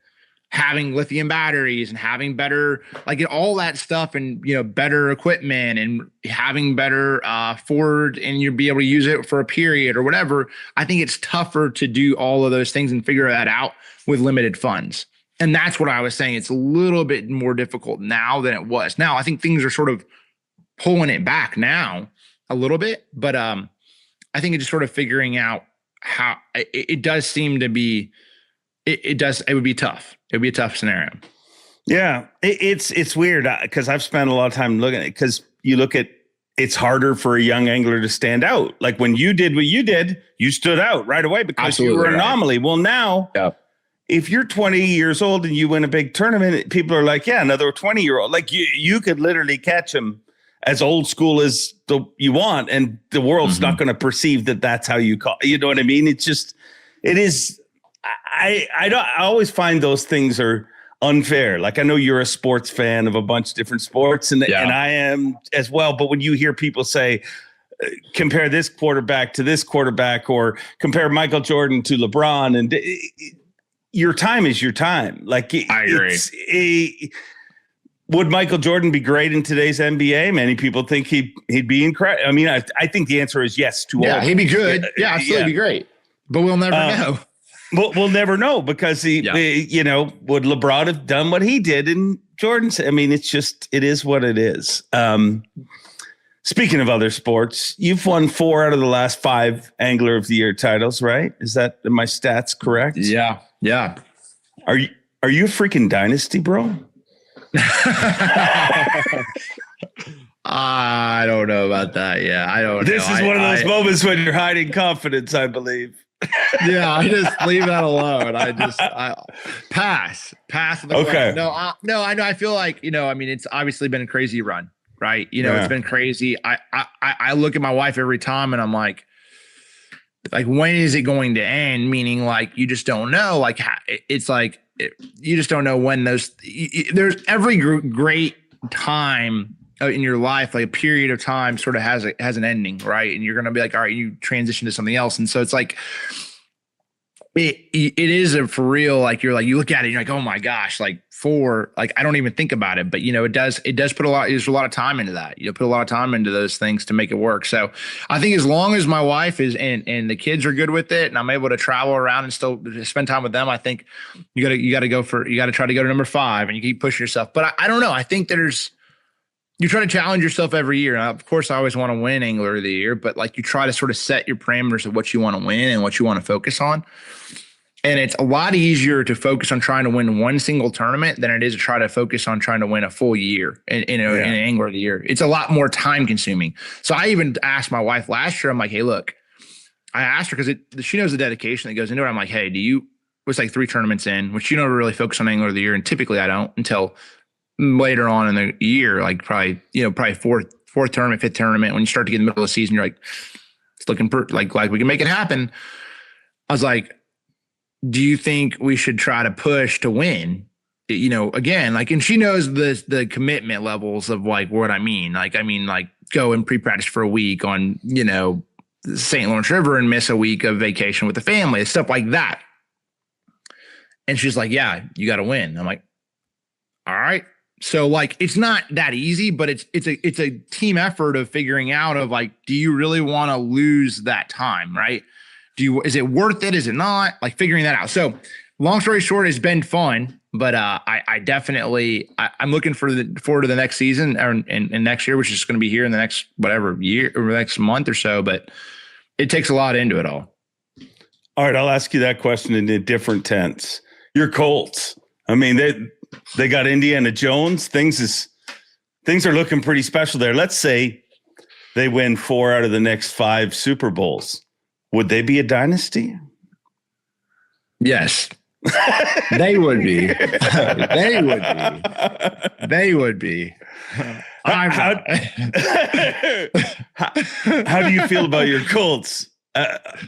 Speaker 3: having lithium batteries and having better, like all that stuff, and, better equipment and having better forward, and you'll be able to use it for a period or whatever. I think it's tougher to do all of those things and figure that out with limited funds. And that's what I was saying. It's a little bit more difficult now than it was. Now, I think things are sort of pulling it back now a little bit, but I think it's just sort of figuring out how it does seem to be, it would be tough. It would be a tough scenario.
Speaker 1: Yeah, it's weird because I've spent a lot of time looking at it, because you look at, it's harder for a young angler to stand out. Like when you did what you did, you stood out right away because Absolutely you were an anomaly. Well, now, if you're 20 years old and you win a big tournament, people are like, yeah, another 20-year-old. Like you could literally catch them as old school as you want, and the world's not going to perceive that that's how you call. You know what I mean? It is. I always find those things are unfair. Like, I know you're a sports fan of a bunch of different sports, and I am as well. But when you hear people say, compare this quarterback to this quarterback, or compare Michael Jordan to LeBron, and your time is your time. Like,
Speaker 3: I agree.
Speaker 1: Would Michael Jordan be great in today's NBA? Many people think he'd be incredible. I mean, I think the answer is yes to all.
Speaker 3: Yeah, he'd be good. Yeah, absolutely be great. But we'll never know.
Speaker 1: We'll never know because would LeBron have done what he did in Jordan's? I mean, it is what it is. Speaking of other sports, you've won 4 out of the last 5 Angler of the Year titles, right? Are my stats correct?
Speaker 3: Yeah. Yeah.
Speaker 1: Are you a freaking dynasty, bro?
Speaker 3: I don't know about that. Yeah, I don't know.
Speaker 1: This is one of those moments when you're hiding confidence, I believe.
Speaker 3: Yeah, I just leave that alone. I pass.
Speaker 1: Okay.
Speaker 3: No, I know. I feel like, I mean, it's obviously been a crazy run, right? It's been crazy. I look at my wife every time and I'm like, when is it going to end? Meaning, like, you just don't know. Like, it's like, you just don't know when there's every great time in your life, like a period of time sort of has an ending, right? And you're going to be like, all right, you transition to something else. And so it's like, it is for real. Like, you look at it and you're like, oh my gosh, like 4, like, I don't even think about it, but it does put there's a lot of time into that. Put a lot of time into those things to make it work. So I think as long as my wife is, and the kids are good with it, and I'm able to travel around and still spend time with them, I think you got to try to go to number 5, and you keep pushing yourself. But I don't know. I think there's you try to challenge yourself every year. Of course, I always want to win Angler of the Year, but like you try to sort of set your parameters of what you want to win and what you want to focus on. And it's a lot easier to focus on trying to win one single tournament than it is to try to focus on trying to win a full year in an Angler of the Year. It's a lot more time consuming. So I even asked my wife last year, I'm like, hey, look, I asked her because she knows the dedication that goes into it. I'm like, hey, it was like 3 tournaments in, which you never really focus on Angler of the Year. And typically I don't until later on in the year, like probably fourth tournament, 5th tournament. When you start to get in the middle of the season, you're like, it's looking like we can make it happen. I was like, do you think we should try to push to win? Again, like, and she knows the commitment levels of like what I mean. Like go and pre-practice for a week on, St. Lawrence River and miss a week of vacation with the family, stuff like that. And she's like, yeah, you got to win. I'm like, all right. So like, it's not that easy, but it's a team effort of figuring out of like, do you really want to lose that time? Right. Is it worth it? Is it not? Like figuring that out. So long story short, it's been fun, but I definitely, I'm looking forward to the next season and next year, which is going to be here in the next, whatever year or next month or so, but it takes a lot into it all.
Speaker 1: All right. I'll ask you that question in a different tense. Your Colts. I mean, they got Indiana Jones. Things are looking pretty special there. Let's say they win 4 out of the next 5 Super Bowls. Would they be a dynasty?
Speaker 3: Yes. They would be. They would be.
Speaker 1: How do you feel about your Colts?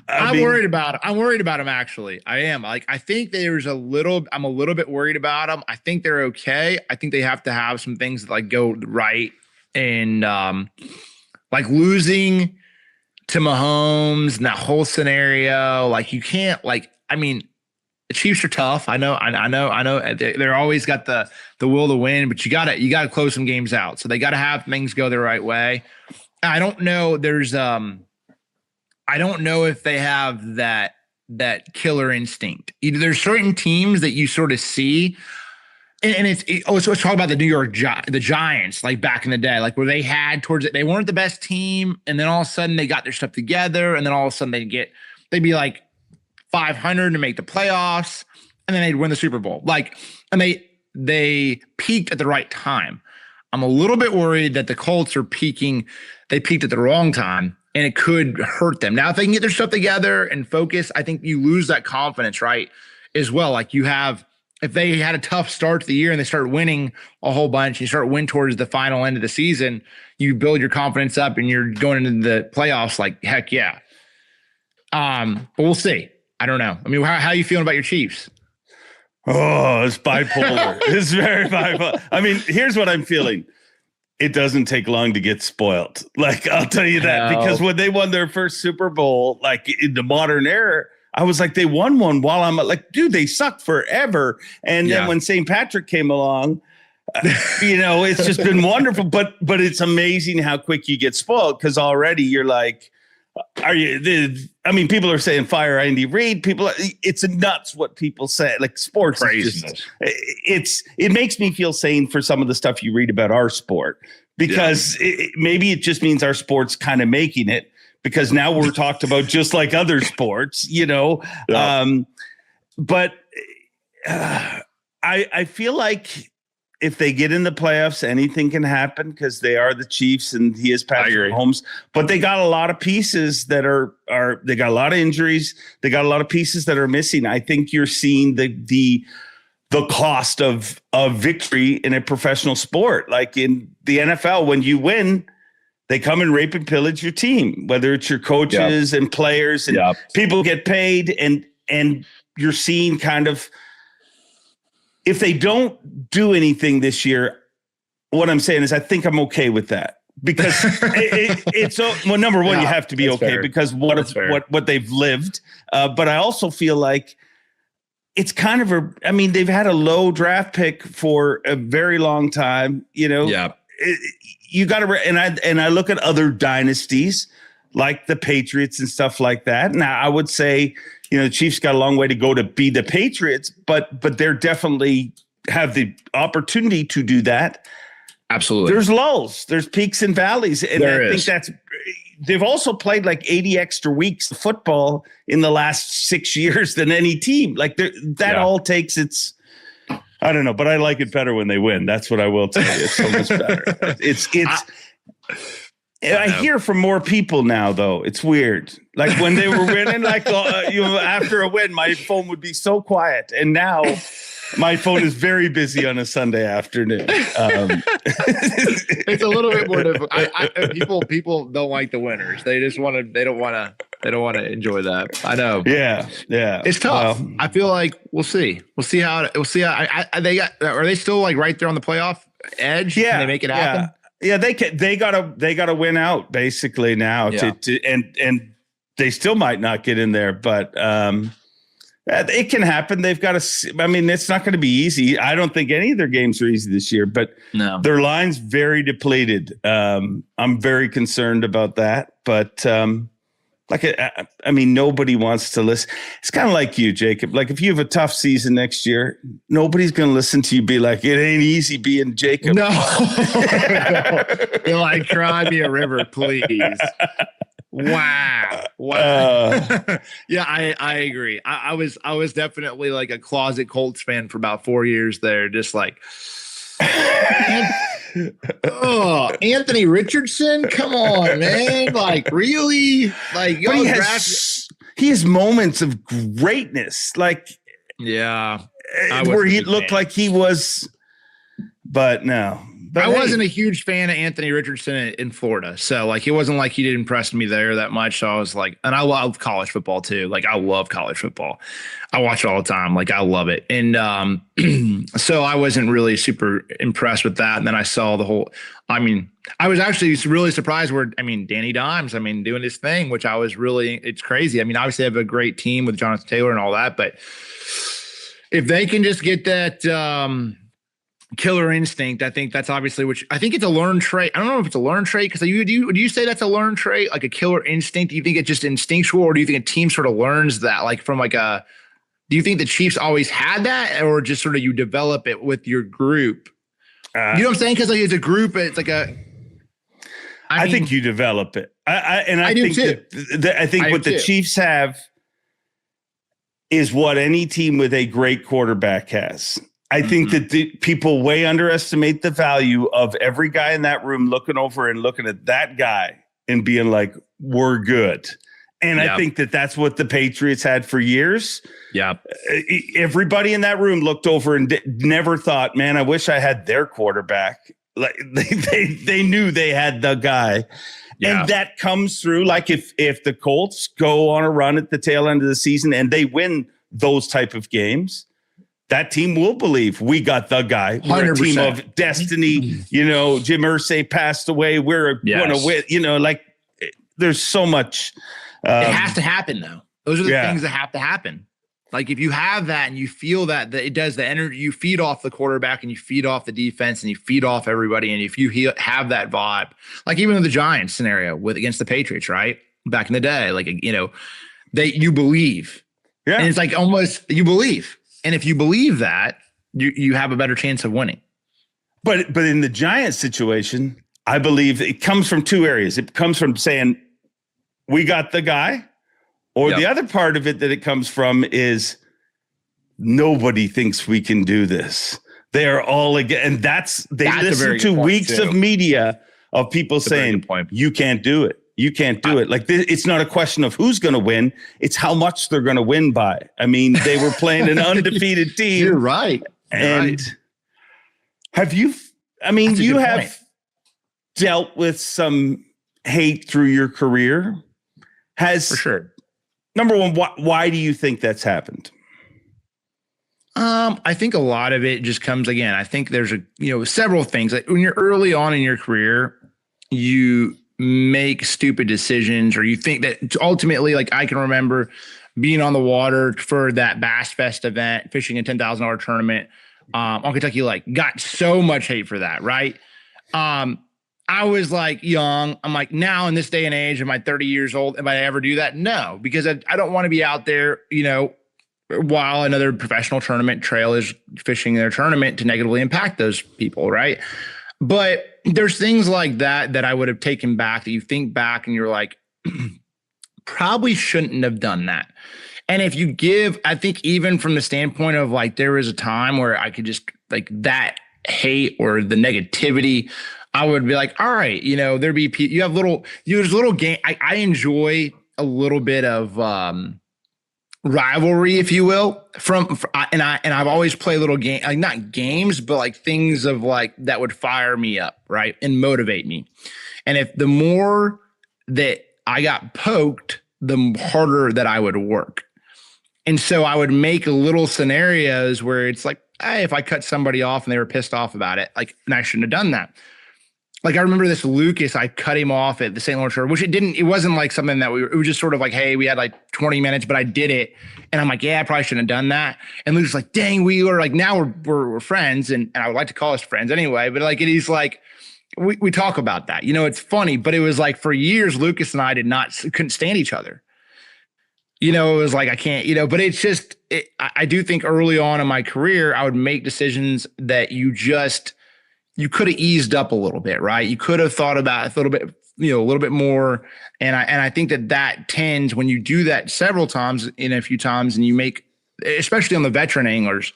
Speaker 3: I'm worried about it. I'm worried about them, actually. I am. Like, I think I'm a little bit worried about them. I think they're okay. I think they have to have some things that like go right. And like losing to Mahomes and that whole scenario, like you can't the Chiefs are tough. I know. They're always got the will to win, but you gotta close some games out. So they got to have things go the right way. I don't know. I don't know if they have that killer instinct. Either there's certain teams that you sort of see, and let's talk about the New York the Giants, like back in the day, like where they had they weren't the best team, and then all of a sudden they got their stuff together, and then all of a sudden they'd be like 500 to make the playoffs, and then they'd win the Super Bowl. Like, and they peaked at the right time. I'm a little bit worried that the Colts are peaking. They peaked at the wrong time, and it could hurt them. Now, if they can get their stuff together and focus, I think you lose that confidence, right, as well. Like if they had a tough start to the year and they start winning a whole bunch, and you start win towards the final end of the season, you build your confidence up and you're going into the playoffs like, heck yeah. But we'll see. I don't know. I mean, how are you feeling about your Chiefs?
Speaker 1: Oh, it's bipolar. It's very bipolar. I mean, here's what I'm feeling. It doesn't take long to get spoiled. Like, I'll tell you that, because when they won their first Super Bowl, like in the modern era, I was like, they won one while I'm like, dude, they suck forever. And then when St. Patrick came along, it's just been wonderful. But it's amazing how quick you get spoiled, because already you're like, people are saying fire Andy Reid. It's nuts what people say. Like, sports is just, it makes me feel sane for some of the stuff you read about our sport, because maybe it just means our sport's kind of making it, because now we're talked about just like other sports, but I feel like if they get in the playoffs, anything can happen, because they are the Chiefs and he is Patrick Mahomes. But they got a lot of pieces that they got a lot of injuries. They got a lot of pieces that are missing. I think you're seeing the cost of victory in a professional sport. Like in the NFL, when you win, they come and rape and pillage your team, whether it's your coaches and players, and people get paid, and you're seeing kind of, if they don't do anything this year, what I'm saying is I think I'm okay with that, because it's number one, you have to be okay, because what they've lived. But I also feel like it's kind of they've had a low draft pick for a very long time, you got to, and I look at other dynasties like the Patriots and stuff like that. Now, I would say, the Chiefs got a long way to go to be the Patriots, but they're definitely have the opportunity to do that.
Speaker 3: Absolutely.
Speaker 1: There's lulls, there's peaks and valleys. And I think they've also played like 80 extra weeks of football in the last 6 years than any team. Like that all takes its, I don't know, but I like it better when they win. That's what I will tell you. It's so much better. I hear from more people now, though. It's weird. Like when they were winning, after a win, my phone would be so quiet. And now my phone is very busy on a Sunday afternoon.
Speaker 3: It's a little bit more difficult. People don't like the winners. They just want to. They don't want to enjoy that. I know.
Speaker 1: Yeah.
Speaker 3: It's tough.
Speaker 1: Well,
Speaker 3: I feel like we'll see. We'll see how. They got. Are they still like right there on the playoff edge?
Speaker 1: Yeah.
Speaker 3: Can they make it happen?
Speaker 1: Yeah, they gotta win out basically now and they still might not get in there, but it can happen. They've got to. I mean, it's not going to be easy. I don't think any of their games are easy this year, but their line's very depleted. I'm very concerned about that, but I mean, nobody wants to listen. It's kind of like you, Jacob. Like if you have a tough season next year, nobody's going to listen to you be like, it ain't easy being Jacob.
Speaker 3: No. You're like, cry me a river, please. Wow. Yeah, I agree. I was definitely like a closet Colts fan for about 4 years there. Just like, Anthony Richardson, come on, man! Like, really? Like,
Speaker 1: but he has moments of greatness, like where he looked like he was, but no. But
Speaker 3: I wasn't a huge fan of Anthony Richardson in Florida, so like it wasn't like he did impress me there that much. So I was like, and I love college football too. Like I love college football. I watch it all the time. Like I love it. And so I wasn't really super impressed with that. And then I saw the whole. I mean, I was actually really surprised where Danny Dimes. Doing his thing, which I was really. It's crazy. I mean, obviously, they have a great team with Jonathan Taylor and all that, but if they can just get that. Killer instinct. I think that's obviously, which I think it's a learned trait. I don't know if it's a learned trait because do you say that's a learned trait, like a killer instinct? Do you think it's just instinctual, or do you think a team sort of learns that, like from like a? Do you think the Chiefs always had that, or just sort of you develop it with your group? You know what I'm saying? Because like it's a group, it's like a.
Speaker 1: I think you develop it. I
Speaker 3: do
Speaker 1: think
Speaker 3: too.
Speaker 1: I think what the Chiefs have is what any team with a great quarterback has. I think that the people way underestimate the value of every guy in that room looking over and looking at that guy and being like, we're good. And I think that that's what the Patriots had for years.
Speaker 3: Yeah.
Speaker 1: Everybody in that room looked over and never thought, man, I wish I had their quarterback. Like they knew they had the guy. Yeah. And that comes through. Like if the Colts go on a run at the tail end of the season and they win those type of games, that team will believe we got the guy. We're 100%. A team of destiny. Jim Irsay passed away. We're going to win. Like there's so much.
Speaker 3: It has to happen, though. Those are the things that have to happen. Like if you have that and you feel that it does the energy, you feed off the quarterback and you feed off the defense and you feed off everybody. And if you have that vibe, like even in the Giants scenario against the Patriots, right? Back in the day, like, you believe. Yeah. And it's like almost you believe. And if you believe that, you have a better chance of winning.
Speaker 1: But in the Giants situation, I believe it comes from two areas. It comes from saying, we got the guy. Or the other part of it that it comes from is nobody thinks we can do this. They are all again. And they listen to weeks of media of people saying, you can't do it. You can't do it. Like it's not a question of who's going to win. It's how much they're going to win by. I mean, they were playing an undefeated team.
Speaker 3: You're right.
Speaker 1: And have you, you have dealt with some hate through your career. For
Speaker 3: sure.
Speaker 1: Number one, why do you think that's happened?
Speaker 3: I think a lot of it just comes again. I think there's several things. Like when you're early on in your career, you make stupid decisions, or you think that ultimately, like I can remember being on the water for that Bass Fest event, fishing a $10,000 tournament on Kentucky Lake, got so much hate for that. Right. I was like young. I'm like, now in this day and age, am I 30 years old? Am I ever do that? No, because I don't want to be out there, while another professional tournament trail is fishing their tournament to negatively impact those people. Right. But there's things like that I would have taken back, that you think back and you're like, probably shouldn't have done that. And if you give, I think even from the standpoint of like, there was a time where I could just like that hate or the negativity, I would be like, all right, there'd be, there's little game. I enjoy a little bit of rivalry, if you will, and I've always played little game, like not games, but like things of like that would fire me up, right, and motivate me. And if the more that I got poked, the harder that I would work. And so I would make little scenarios where it's like, hey, if I cut somebody off and they were pissed off about it, like, and I shouldn't have done that. Like, I remember this Lucas, I cut him off at the St. Lawrence Shore, which it wasn't like something that it was just sort of like, hey, we had like 20 minutes, but I did it. And I'm like, yeah, I probably shouldn't have done that. And Lucas like, dang, Wheeler, like now we're friends. And I would like to call us friends anyway, but like, he's like, we talk about that, it's funny, but it was like for years, Lucas and I couldn't stand each other. It was like, I can't, but it's just, I do think early on in my career, I would make decisions that you could have eased up a little bit, right? You could have thought about it a little bit more. And I think that tends, when you do that several times in a few times, and you make, especially on the veteran anglers,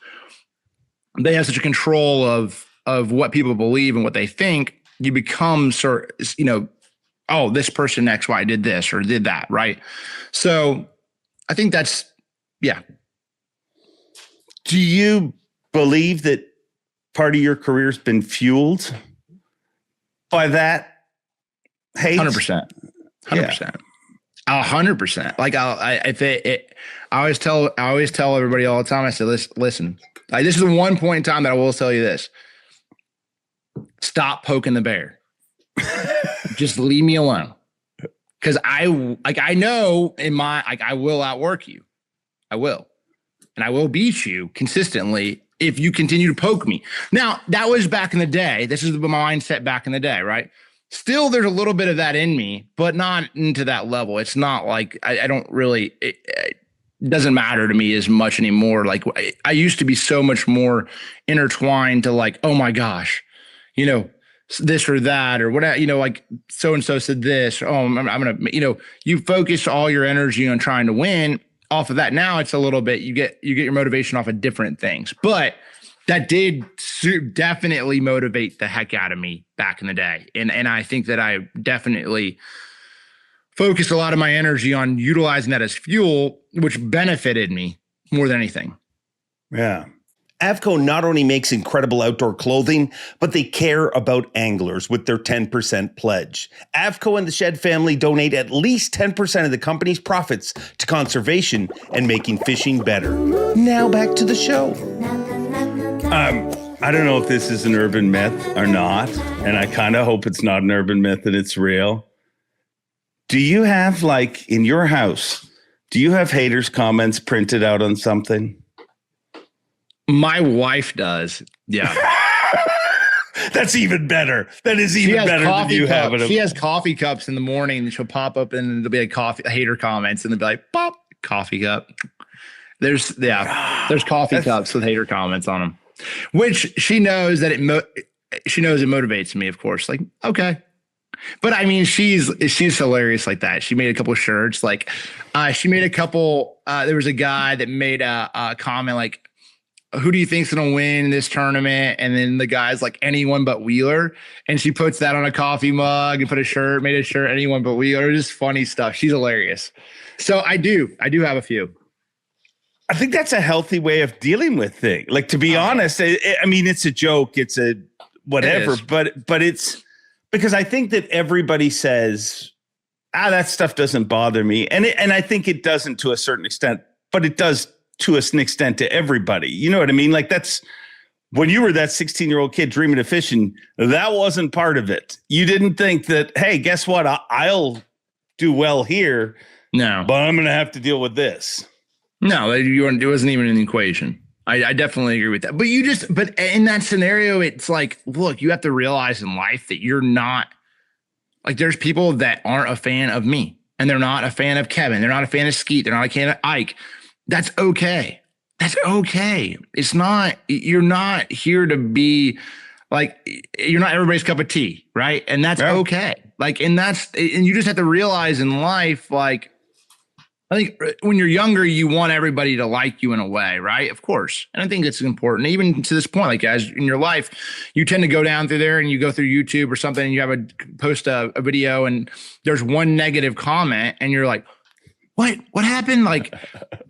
Speaker 3: they have such a control of what people believe and what they think, you become oh, this person X, Y did this or did that, right? So I think that's, yeah.
Speaker 1: Do you believe that part of your career has been fueled by that hate?
Speaker 3: 100%. 100%. 100%. Like I always tell everybody all the time, I said, listen, like, this is the one point in time that I will tell you this. Stop poking the bear. Just leave me alone. Cause I know I will outwork you. I will. And I will beat you consistently if you continue to poke me. Now, that was back in the day. This is my mindset back in the day, right? Still, there's a little bit of that in me, but not into that level. It's not like I don't really, it doesn't matter to me as much anymore. Like, I used to be so much more intertwined to like, oh my gosh, this or that or whatever, like so-and-so said this. Oh, I'm going to, you focus all your energy on trying to win. Off of that, now it's a little bit, you get your motivation off of different things, but that did definitely motivate the heck out of me back in the day. And I think that I definitely focused a lot of my energy on utilizing that as fuel, which benefited me more than anything.
Speaker 1: Yeah. Avco not only makes incredible outdoor clothing, but they care about anglers with their 10% pledge. Avco and the Shed family donate at least 10% of the company's profits to conservation and making fishing better. Now back to the show. I don't know if this is an urban myth or not, and I kind of hope it's not an urban myth and it's real. Do you have, like, in your house, do you have haters' comments printed out on something?
Speaker 3: My wife does. Yeah.
Speaker 1: That's even better. That is even better than you having them.
Speaker 3: She has coffee cups in the morning and she'll pop up and there'll be like hater comments and they'll be like, pop, coffee cup. There's coffee cups with hater comments on them, which she knows that it motivates me, of course. Like, okay. But I mean, she's hilarious like that. She made a couple of shirts. Like, she made a couple, there was a guy that made a comment like, who do you think's going to win this tournament? And then the guy's like, anyone but Wheeler. And she puts that on a coffee mug and made a shirt, anyone but Wheeler. Just funny stuff. She's hilarious. So I do have a few.
Speaker 1: I think that's a healthy way of dealing with things. Like, to be honest, I mean, it's a joke. It's a whatever, but it's because I think that everybody says, that stuff doesn't bother me. And I think it doesn't to a certain extent, but it does to an extent to everybody. You know what I mean? Like, that's when you were that 16-year-old kid dreaming of fishing, that wasn't part of it. You didn't think that, hey, guess what? I'll do well here.
Speaker 3: No,
Speaker 1: but I'm going to have to deal with this.
Speaker 3: No, it wasn't even an equation. I definitely agree with that. But in that scenario, it's like, look, you have to realize in life that you're not, like, there's people that aren't a fan of me and they're not a fan of Kevin. They're not a fan of Skeet. They're not a fan of Ike. That's okay. That's okay. It's not, you're not here to be Like, you're not everybody's cup of tea, right? And that's okay. Like, and you just have to realize in life, like, I think when you're younger, you want everybody to like you in a way, right? Of course. And I think it's important, even to this point, like as in your life, you tend to go down through there and you go through YouTube or something and you have post a video and there's one negative comment and you're like, what happened? Like,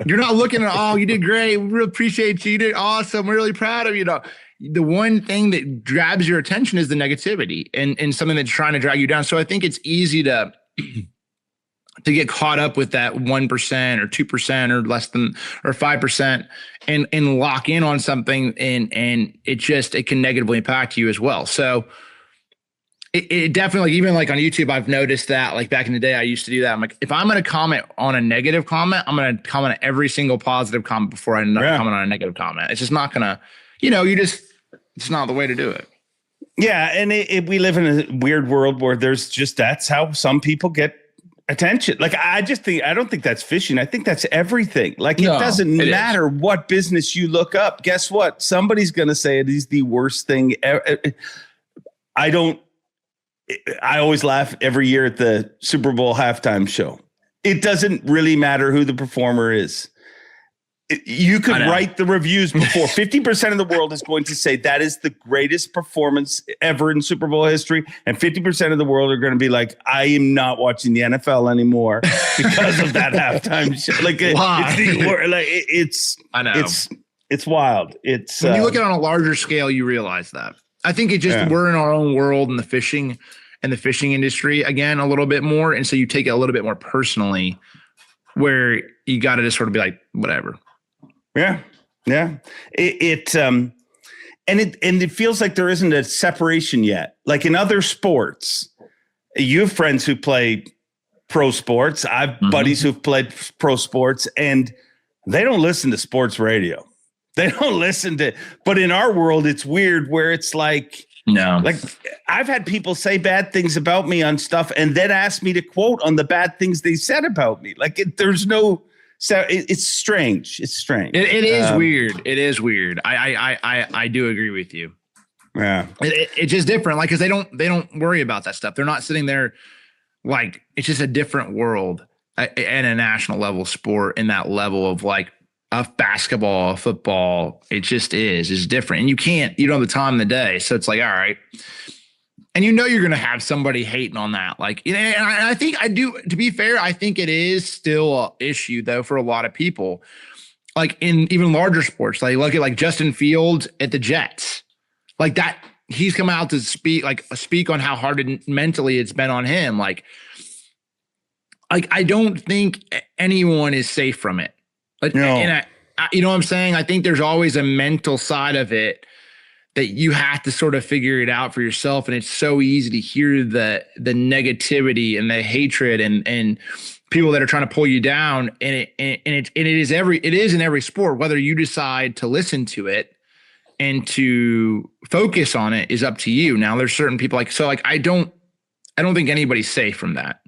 Speaker 3: you're not looking at, oh, you did great. We really appreciate you. You did awesome. We're really proud of you. The one thing that grabs your attention is the negativity and something that's trying to drag you down. So I think it's easy to get caught up with that 1% or 2% or less than, or 5% and lock in on something. And it can negatively impact you as well. So it definitely, like, even like on YouTube, I've noticed that, like, back in the day, I used to do that. I'm like, if I'm going to comment on a negative comment, I'm going to comment on every single positive comment before I comment on a negative comment. It's just not going to, it's not the way to do it.
Speaker 1: Yeah. And we live in a weird world where that's how some people get attention. Like, I don't think that's fishing. I think that's everything. Like, it doesn't matter what business you look up. Guess what? Somebody's going to say it is the worst thing ever. I always laugh every year at the Super Bowl halftime show. It doesn't really matter who the performer is. You could write the reviews before. 50% of the world is going to say that is the greatest performance ever in Super Bowl history. And 50% of the world are going to be like, I am not watching the NFL anymore because of that halftime show. Like,
Speaker 3: I know.
Speaker 1: It's wild. It's
Speaker 3: when you look at it on a larger scale, you realize that. I think we're in our own world in the fishing industry again a little bit more, and so you take it a little bit more personally, where you got to just sort of be like, whatever.
Speaker 1: Yeah. It feels like there isn't a separation yet. Like in other sports, you have friends who play pro sports. I have buddies who've played pro sports, and they don't listen to sports radio. They don't listen to, but in our world, it's weird where it's like,
Speaker 3: no,
Speaker 1: like I've had people say bad things about me on stuff and then ask me to quote on the bad things they said about me. Like there's no, so it's strange. It's strange.
Speaker 3: It is weird. It is weird. I do agree with you.
Speaker 1: Yeah.
Speaker 3: It's just different. Like, cause they don't worry about that stuff. They're not sitting there. Like, it's just a different world at a national level sport in that level of like, of basketball, football, it just is. It's different. And you don't have the time in the day. So it's like, all right. And you're going to have somebody hating on that. Like, and I think to be fair, I think it is still an issue though, for a lot of people, like in even larger sports. Like look at like Justin Fields at the Jets, like that. He's come out to speak on how hard mentally it's been on him. Like I don't think anyone is safe from it. Like, no. And you know what I'm saying? I think there's always a mental side of it that you have to sort of figure it out for yourself. And it's so easy to hear the negativity and the hatred and people that are trying to pull you down. And it is in every sport, whether you decide to listen to it and to focus on it is up to you. Now there's certain people I don't think anybody's safe from that.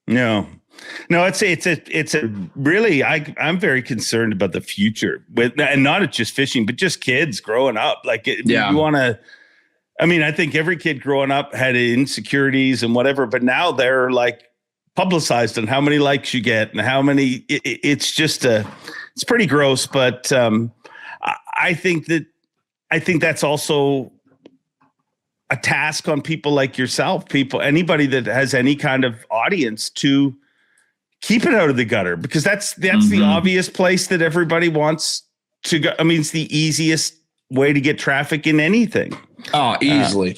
Speaker 1: No, it's a really, I'm very concerned about the future and not just fishing, but just kids growing up. Like you want to, I mean, I think every kid growing up had insecurities and whatever, but now they're like publicized on how many likes you get and how many, it's pretty gross. But I think that's also a task on people like yourself, anybody that has any kind of audience to keep it out of the gutter, because that's the obvious place that everybody wants to go. I mean, it's the easiest way to get traffic in anything.
Speaker 3: Oh, easily.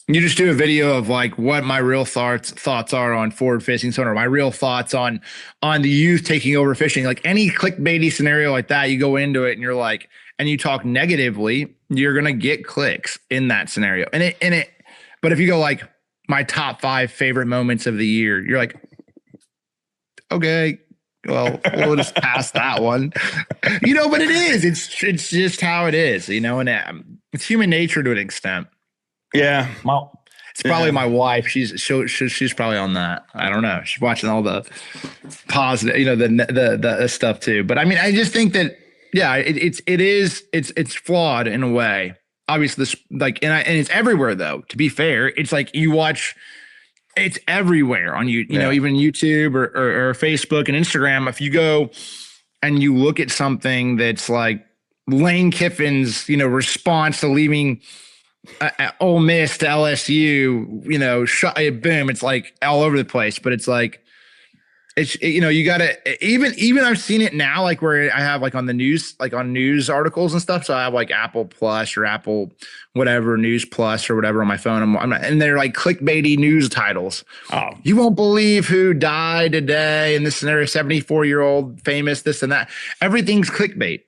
Speaker 3: You just do a video of like what my real thoughts are on forward fishing center, my real thoughts on the youth taking over fishing, like any clickbaity scenario like that. You go into it and you're like, and you talk negatively, you're going to get clicks in that scenario. But if you go like my top 5 favorite moments of the year, you're like, okay, well, we'll just pass that one, but it is, it's just how it is, and it's human nature to an extent.
Speaker 1: Yeah.
Speaker 3: Well, it's probably my wife. She's probably on that. I don't know. She's watching all the positive, the stuff too. But I mean, I just think that, yeah, it's flawed in a way. obviously this like, and it's everywhere though, to be fair. It's like you watch, it's everywhere on you know, even YouTube or Facebook and Instagram. If you go and you look at something that's like Lane Kiffin's, you know, response to leaving Ole Miss to LSU, you know, boom, it's like all over the place. But it's like, you know, you gotta even I've seen it now, like where I have like on the news, like on news articles and stuff. So I have like Apple Plus or Apple whatever News Plus or whatever on my phone. And they're like clickbaity news titles. Oh, you won't believe who died today, and this and there, 74-year-old famous, this and that. Everything's clickbait.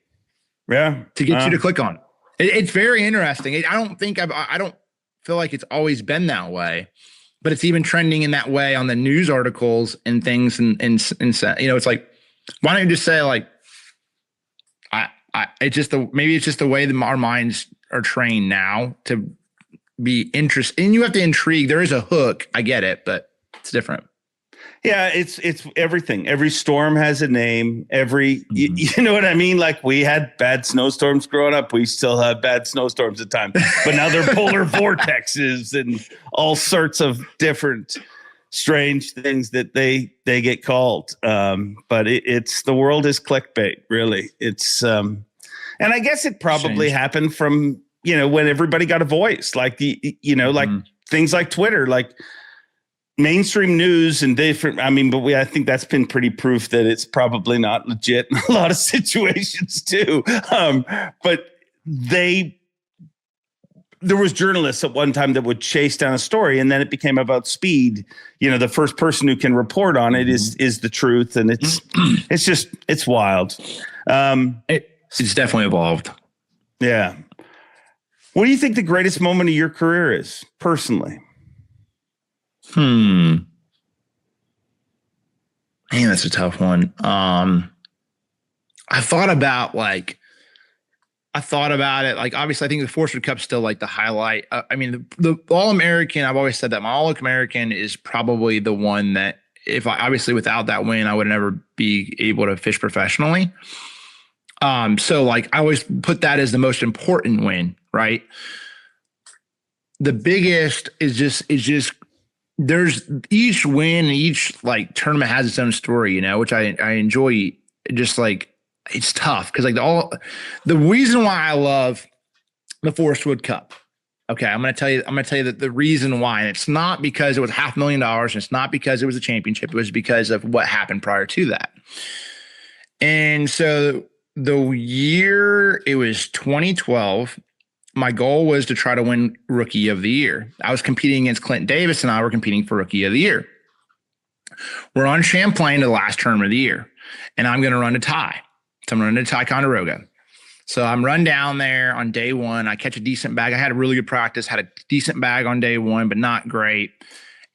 Speaker 1: Yeah,
Speaker 3: to get you to click on. It's very interesting. I don't feel like it's always been that way. But it's even trending in that way on the news articles and things. And you know, it's like, why don't you just say like, maybe it's just the way that our minds are trained now to be interested. And you have to intrigue. There is a hook. I get it, but it's different.
Speaker 1: Yeah, it's everything. Every storm has a name. You know what I mean? Like we had bad snowstorms growing up. We still have bad snowstorms at times, but now they're polar vortexes and all sorts of different strange things that they get called. But it's the world is clickbait, really. It's and I guess it probably happened from, you know, when everybody got a voice, like like things like Twitter, like mainstream news and different. I mean, I think that's been pretty proof that it's probably not legit in a lot of situations too. But there was journalists at one time that would chase down a story, and then it became about speed. You know, the first person who can report on it is the truth, and it's wild.
Speaker 3: It's definitely evolved.
Speaker 1: Yeah. What do you think the greatest moment of your career is, personally?
Speaker 3: Man, that's a tough one. I thought about it. Like, obviously, I think the Forrest Wood Cup still like the highlight. I mean, the All-American, I've always said that my All-American is probably the one that obviously without that win, I would never be able to fish professionally. So like I always put that as the most important win, right? The biggest is just there's each win, each like tournament has its own story, you know, which I enjoy. Just like it's tough because like the reason why I love the Forrest Wood Cup. Okay, I'm gonna tell you that the reason why, and it's not because it was $500,000, and it's not because it was a championship. It was because of what happened prior to that. And so the year it was 2012. My goal was to try to win Rookie of the Year. I was competing against Clint Davis, and I were competing for Rookie of the Year. We're on Champlain to the last tournament of the year, and I'm going to run a tie. So I'm running to Ticonderoga. So I'm run down there on day one. I catch a decent bag. I had a really good practice, had a decent bag on day one, but not great.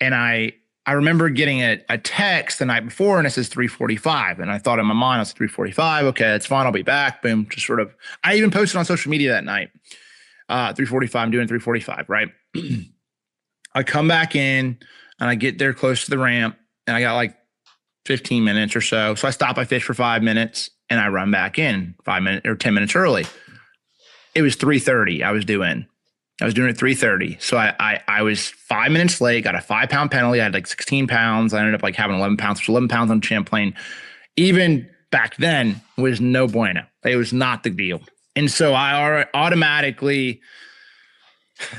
Speaker 3: And I remember getting a text the night before, and it says 3:45. And I thought in my mind, I was 3:45. Okay, that's fine. I'll be back. Boom. Just sort of, I even posted on social media that night. 3:45, I'm doing 3:45, right? I come back in and I get there close to the ramp, and I got like 15 minutes or so. So I stop, I fish for 5 minutes, and I run back in 5 minutes or 10 minutes early. It was 3:30 I was doing at 3:30. So I was 5 minutes late, got a 5-pound penalty. I had like 16 pounds. I ended up like having 11 pounds, which 11 pounds on Champlain. Even back then was no bueno. It was not the deal. And so I automatically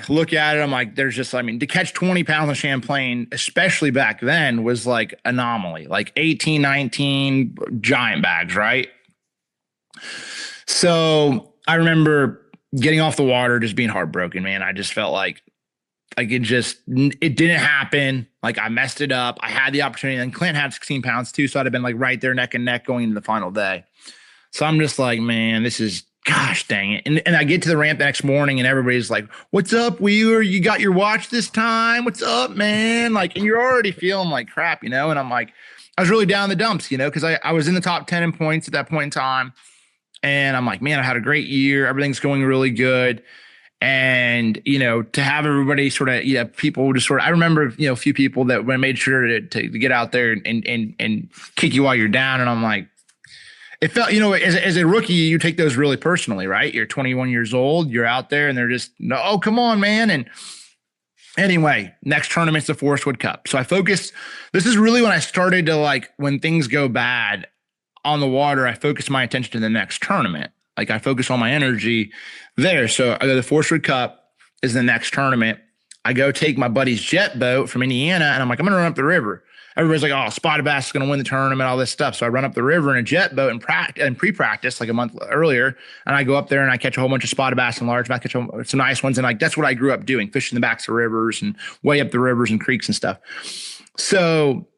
Speaker 3: look at it. I'm like, to catch 20 pounds of Champlain, especially back then, was like anomaly, like 18, 19 giant bags, right? So I remember getting off the water, just being heartbroken, man. I just felt like it didn't happen. Like I messed it up. I had the opportunity, and Clint had 16 pounds too. So I'd have been like right there neck and neck going into the final day. So I'm just like, man, gosh dang it. And I get to the ramp the next morning, and everybody's like, what's up, Wheeler? You got your watch this time? What's up, man? Like, and you're already feeling like crap, you know? And I'm like, I was really down in the dumps, you know, because I was in the top 10 in points at that point in time. And I'm like, man, I had a great year. Everything's going really good. And, you know, to have everybody sort of, people just sort of, I remember, a few people that made sure to get out there and kick you while you're down. And I'm like, it felt, as a rookie, you take those really personally, right? You're 21 years old, you're out there and they're just, no, oh, come on, man. And anyway, next tournament's the Forrest Wood Cup. So I focused, this is really when I started to like, when things go bad on the water, I focus my attention to the next tournament. Like I focus all my energy there. So I go, the Forrest Wood Cup is the next tournament. I go take my buddy's jet boat from Indiana and I'm like, I'm going to run up the river. Everybody's like, oh, spotted bass is going to win the tournament, all this stuff. So I run up the river in a jet boat and pre-practice like a month earlier. And I go up there and I catch a whole bunch of spotted bass and largemouth, catch some nice ones. And like, that's what I grew up doing, fishing the backs of rivers and way up the rivers and creeks and stuff. So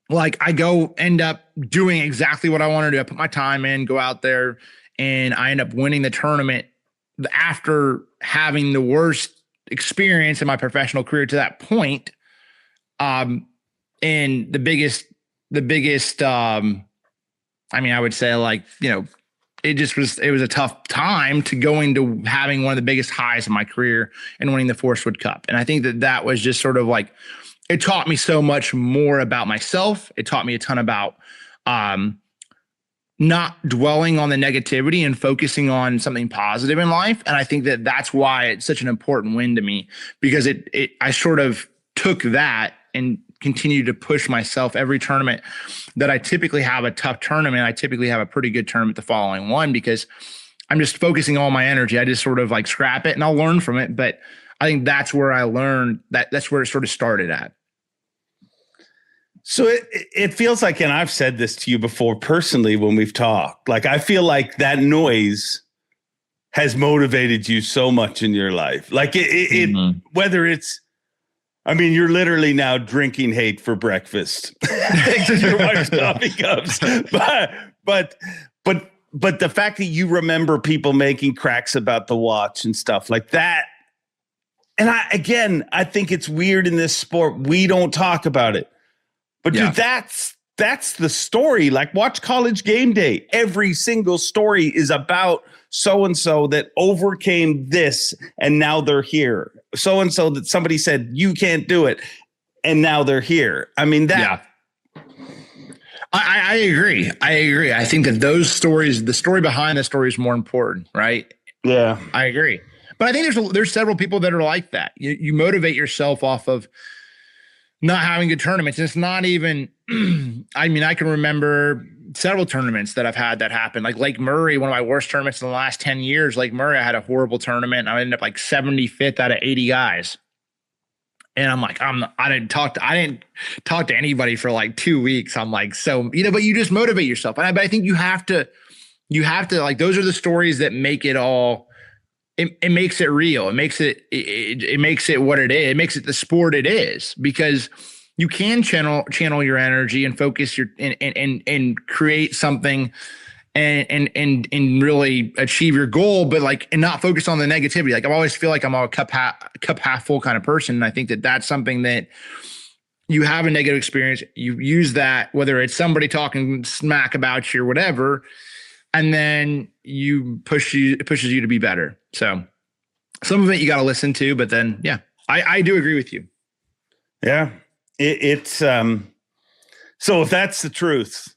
Speaker 3: like I go end up doing exactly what I want to do. I put my time in, go out there, and I end up winning the tournament after having the worst experience in my professional career to that point. And the biggest, I would say like, it was a tough time to going to having one of the biggest highs of my career and winning the Forrest Wood Cup. And I think that was just sort of like, it taught me so much more about myself. It taught me a ton about, not dwelling on the negativity and focusing on something positive in life. And I think that's why it's such an important win to me, because I sort of took that and continued to push myself every tournament that I typically have a tough tournament. I typically have a pretty good tournament the following one, because I'm just focusing all my energy. I just sort of like scrap it and I'll learn from it. But I think that's where I learned that's where it sort of started at.
Speaker 1: So it feels like, and I've said this to you before personally when we've talked, like I feel like that noise has motivated you so much in your life. Like it whether it's, you're literally now drinking hate for breakfast thanks to your wife's coffee cups. But the fact that you remember people making cracks about the watch and stuff like that. And I think it's weird in this sport. We don't talk about it. But dude, that's the story. Like watch College Game Day. Every single story is about so-and-so that overcame this and now they're here. So-and-so that somebody said, you can't do it. And now they're here. I
Speaker 3: agree. I think that those stories, the story behind the story is more important, right?
Speaker 1: Yeah,
Speaker 3: I agree. But I think there's several people that are like that. You motivate yourself off of not having good tournaments. It's not even, I can remember several tournaments that I've had that happen. Like Lake Murray, one of my worst tournaments in the last 10 years. Lake Murray, I had a horrible tournament. And I ended up like 75th out of 80 guys. And I'm like, I didn't talk to anybody for like 2 weeks. I'm like, so, but you just motivate yourself. But I think you have to like, those are the stories that make it all. It makes it real. It makes it what it is. It makes it the sport it is, because you can channel your energy and focus and create something and really achieve your goal, but like, and not focus on the negativity. Like I always feel like I'm a cup half full kind of person. And I think that's something that you have a negative experience. You use that, whether it's somebody talking smack about you or whatever, and then it pushes you to be better. So some of it you got to listen to, but then, I do agree with you.
Speaker 1: Yeah. It's so if that's the truth,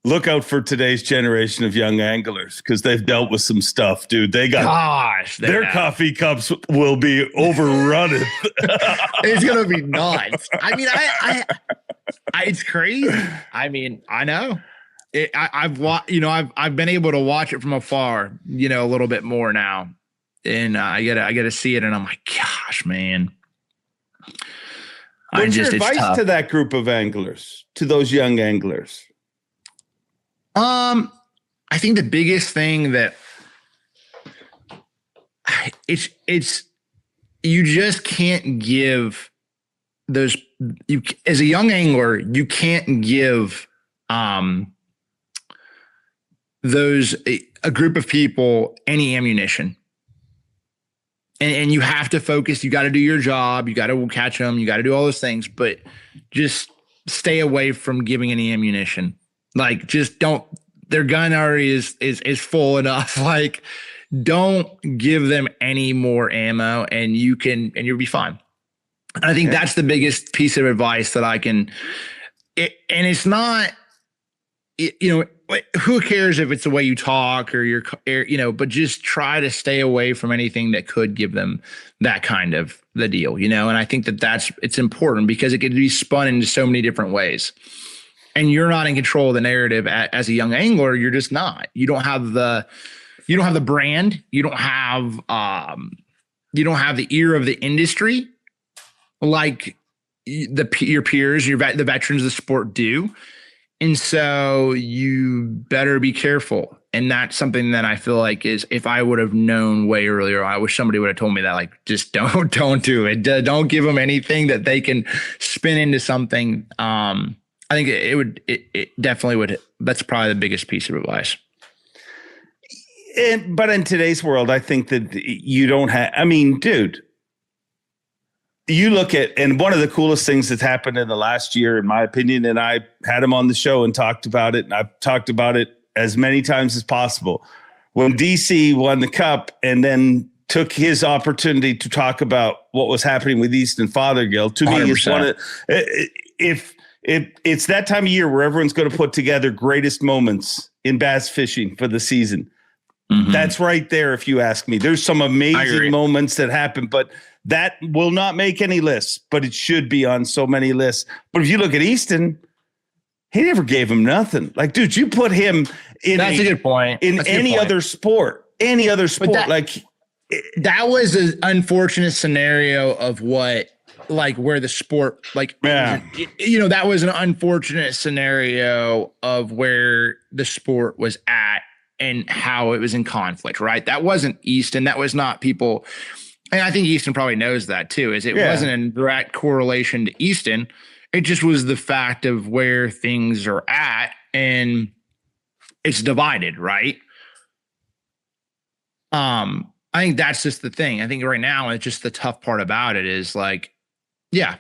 Speaker 1: look out for today's generation of young anglers, because they've dealt with some stuff, dude. They got their coffee cups will be overrun.
Speaker 3: It's going to be nuts. It's crazy. I know. I've been able to watch it from afar, a little bit more now, and I gotta see it, and I'm like, gosh, man.
Speaker 1: What's your advice to that group of anglers, to those young anglers?
Speaker 3: I think the biggest thing that it's you just can't give those. You as a young angler, you can't give a group of people any ammunition, and you have to focus. You got to do your job. You got to catch them. You got to do all those things, but just stay away from giving any ammunition. Like, just don't. Their gun already is full enough. Like, don't give them any more ammo, and you'll be fine. And I think that's the biggest piece of advice that I can. And it's not. who cares if it's the way you talk or but just try to stay away from anything that could give them that kind of the deal, and I think it's important because it could be spun into so many different ways, and you're not in control of the narrative as a young angler. You're just not. You don't have the brand. You don't have the ear of the industry like your peers, the veterans of the sport do. And so you better be careful. And that's something that I feel like is, if I would have known way earlier, I wish somebody would have told me that, like, just don't do it. Don't give them anything that they can spin into something. I think it definitely would. That's probably the biggest piece of advice.
Speaker 1: But in today's world, I think that you don't have, I mean, dude, you look at, and one of the coolest things that's happened in the last year, in my opinion, and I had him on the show and talked about it, and I've talked about it as many times as possible. When DC won the Cup and then took his opportunity to talk about what was happening with Easton Fothergill, to 100%. Me, is one of, if it's that time of year where everyone's going to put together greatest moments in bass fishing for the season. Mm-hmm. That's right there, if you ask me. There's some amazing moments that happen, but that will not make any lists, but it should be on so many lists. But if you look at Easton, he never gave him nothing. Like, dude, you put him in
Speaker 3: a good point.
Speaker 1: In any other sport, that
Speaker 3: was an unfortunate scenario of where the sport, that was an unfortunate scenario of where the sport was at and how it was in conflict, right? That wasn't Easton. That was not people. And I think Easton probably knows that too, wasn't in direct correlation to Easton. It just was the fact of where things are at, and it's divided, right? I think that's just the thing. I think right now, it's just the tough part about it is like, yeah,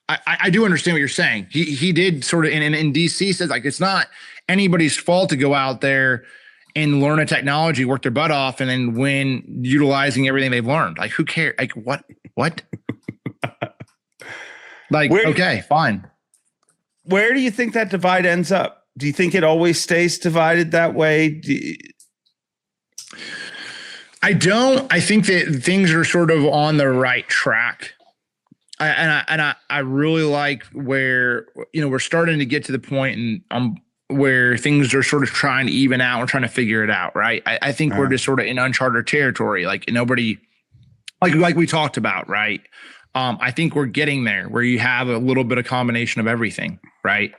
Speaker 3: I do understand what you're saying. He did sort of, in DC says, like, it's not anybody's fault to go out there and learn a technology, work their butt off, and then win utilizing everything they've learned. Like, who cares? Like, what? Like, okay, fine.
Speaker 1: Where do you think that divide ends up? Do you think it always stays divided that way?
Speaker 3: I don't. I think that things are sort of on the right track. I really like where, we're starting to get to the point where things are sort of trying to even out. We're trying to figure it out, right? I think we're just sort of in uncharted territory. Like, nobody, like we talked about, right? I think we're getting there where you have a little bit of combination of everything, right?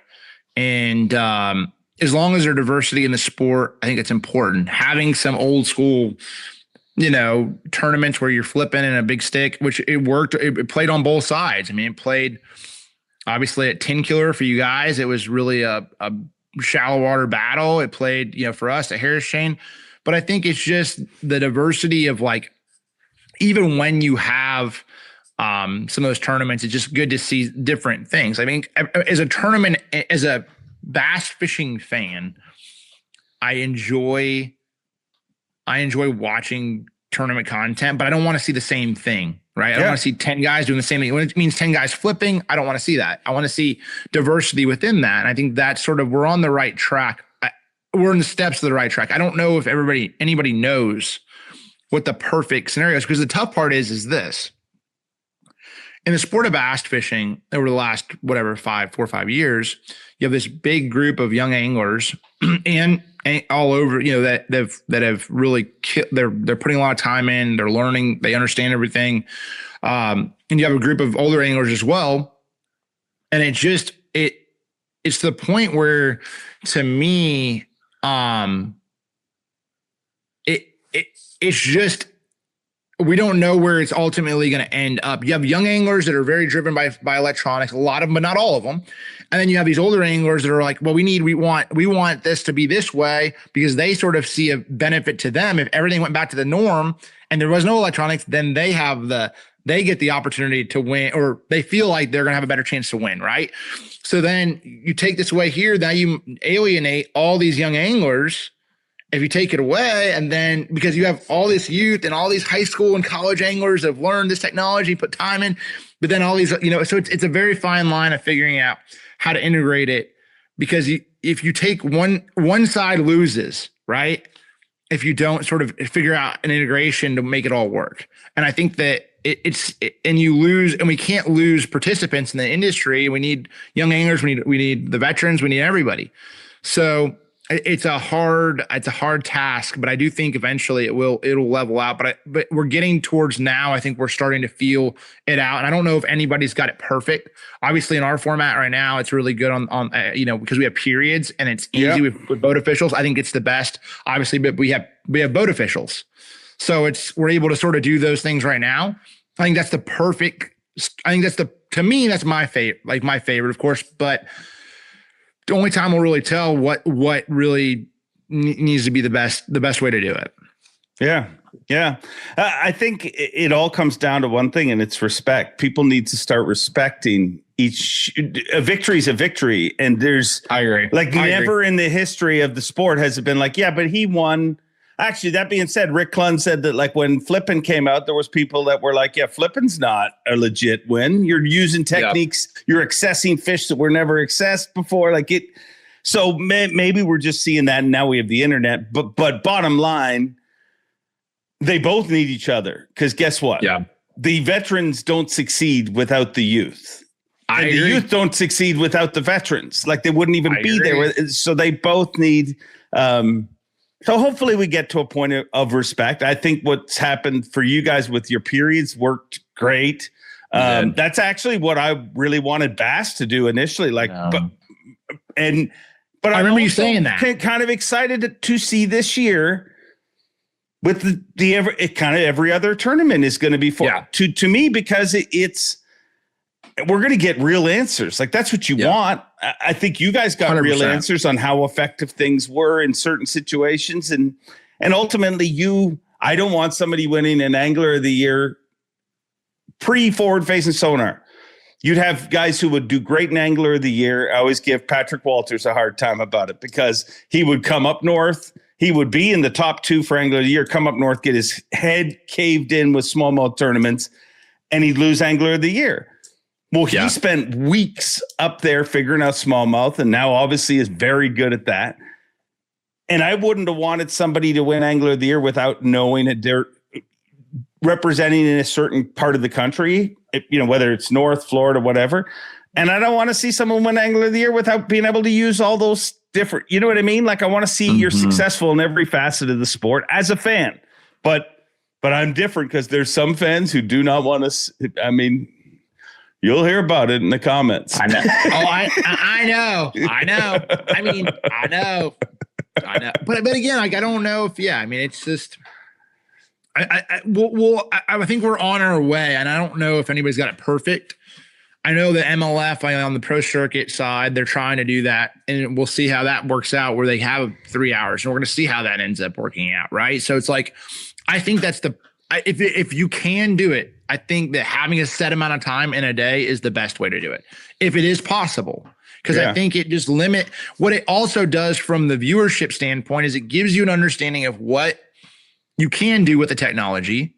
Speaker 3: And as long as there's diversity in the sport, I think it's important. Having some old school, tournaments where you're flipping in a big stick, which it worked. It played on both sides. I mean, it played obviously at 10 killer for you guys. It was really a shallow water battle. It played, for us at Harris Chain. But I think it's just the diversity of, like, even when you have some of those tournaments, it's just good to see different things. I mean, as a bass fishing fan, I enjoy watching tournament content, but I don't want to see the same thing, right? I don't want to see 10 guys doing the same thing. When it means 10 guys flipping, I don't want to see that. I want to see diversity within that. And I think that's sort of, we're on the right track. We're in the steps of the right track. I don't know if anybody knows what the perfect scenario is, because the tough part is this. In the sport of bass fishing over the last, 4 or 5 years, you have this big group of young anglers and all over, that have really they're putting a lot of time in, they're learning, they understand everything. And you have a group of older anglers as well. And it's the point where, to me, it's just, we don't know where it's ultimately going to end up. You have young anglers that are very driven by electronics, a lot of them, but not all of them. And then you have these older anglers that are like, well, we want this to be this way, because they sort of see a benefit to them. If everything went back to the norm and there was no electronics, then they get the opportunity to win, or they feel like they're going to have a better chance to win. Right. So then you take this away here. Now you alienate all these young anglers if you take it away, and then because you have all this youth and all these high school and college anglers that have learned this technology, put time in, but then all these, so it's a very fine line of figuring out how to integrate it because if you take one side loses, right? If you don't sort of figure out an integration to make it all work. And I think that and you lose, and we can't lose participants in the industry. We need young anglers. We need the veterans. We need everybody. So it's a hard task, but I do think eventually it'll level out. But we're getting towards now. I think we're starting to feel it out. And I don't know if anybody's got it perfect. Obviously in our format right now, it's really good on because we have periods and it's easy with boat officials. I think it's the best, obviously, but we have boat officials. So we're able to sort of do those things right now. I think that's to me, that's my favorite, of course, but the only time we'll really tell what really needs to be the best way to do it.
Speaker 1: Yeah. Yeah. I think it all comes down to one thing, and it's respect. People need to start respecting a victory is a victory. And I agree. Never in the history of the sport has it been like, yeah, but he won. Actually, that being said, Rick Clunn said that when flipping came out, there was people that were like, yeah, flipping's not a legit win. You're using techniques, you're accessing fish that were never accessed before. So maybe we're just seeing that, and now we have the internet. But bottom line, they both need each other, because guess what?
Speaker 3: Yeah.
Speaker 1: The veterans don't succeed without the youth. And the youth don't succeed without the veterans. They wouldn't even be there. So they both need so hopefully we get to a point of respect. I think what's happened for you guys with your periods worked great. That's actually what I really wanted Bass to do initially. But I remember you saying that. Kind of excited to see this year with every other tournament is going to be to me, because we're going to get real answers. That's what you want. I think you guys got 100%. Real answers on how effective things were in certain situations. And ultimately I don't want somebody winning an Angler of the Year pre-forward facing sonar. You'd have guys who would do great in Angler of the Year. I always give Patrick Walters a hard time about it, because he would come up north. He would be in the top 2 for Angler of the Year, come up north, get his head caved in with smallmouth tournaments, and he'd lose Angler of the Year. Well, he spent weeks up there figuring out smallmouth, and now obviously is very good at that. And I wouldn't have wanted somebody to win Angler of the Year without knowing that they're representing in a certain part of the country, whether it's North, Florida, whatever. And I don't want to see someone win Angler of the Year without being able to use all those different, you know what I mean? I want to see you're successful in every facet of the sport as a fan. But I'm different, because there's some fans who do not want to, you'll hear about it in the comments.
Speaker 3: I know. I know. I know. But again, I don't know if, it's just, I think we're on our way, and I don't know if anybody's got it perfect. I know the MLF on the pro circuit side, they're trying to do that, and we'll see how that works out, where they have 3 hours, and we're going to see how that ends up working out. Right. So it's I think that's if you can do it, I think that having a set amount of time in a day is the best way to do it, if it is possible. Because I think it just what it also does from the viewership standpoint is it gives you an understanding of what you can do with the technology,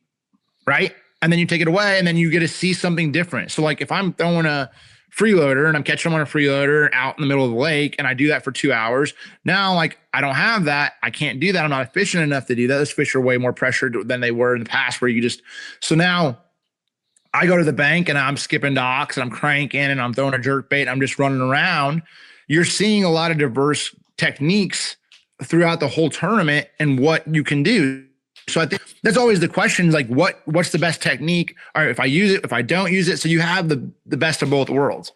Speaker 3: right? And then you take it away, and then you get to see something different. So if I'm throwing a freeloader and I'm catching them on a freeloader out in the middle of the lake, and I do that for 2 hours, now I don't have that. I can't do that. I'm not efficient enough to do that. Those fish are way more pressured than they were in the past, where so now I go to the bank and I'm skipping docks and I'm cranking and I'm throwing a jerk bait and I'm just running around. You're seeing a lot of diverse techniques throughout the whole tournament and what you can do. So I think that's always the question, what's the best technique? Or if I use it, if I don't use it, so you have the best of both worlds.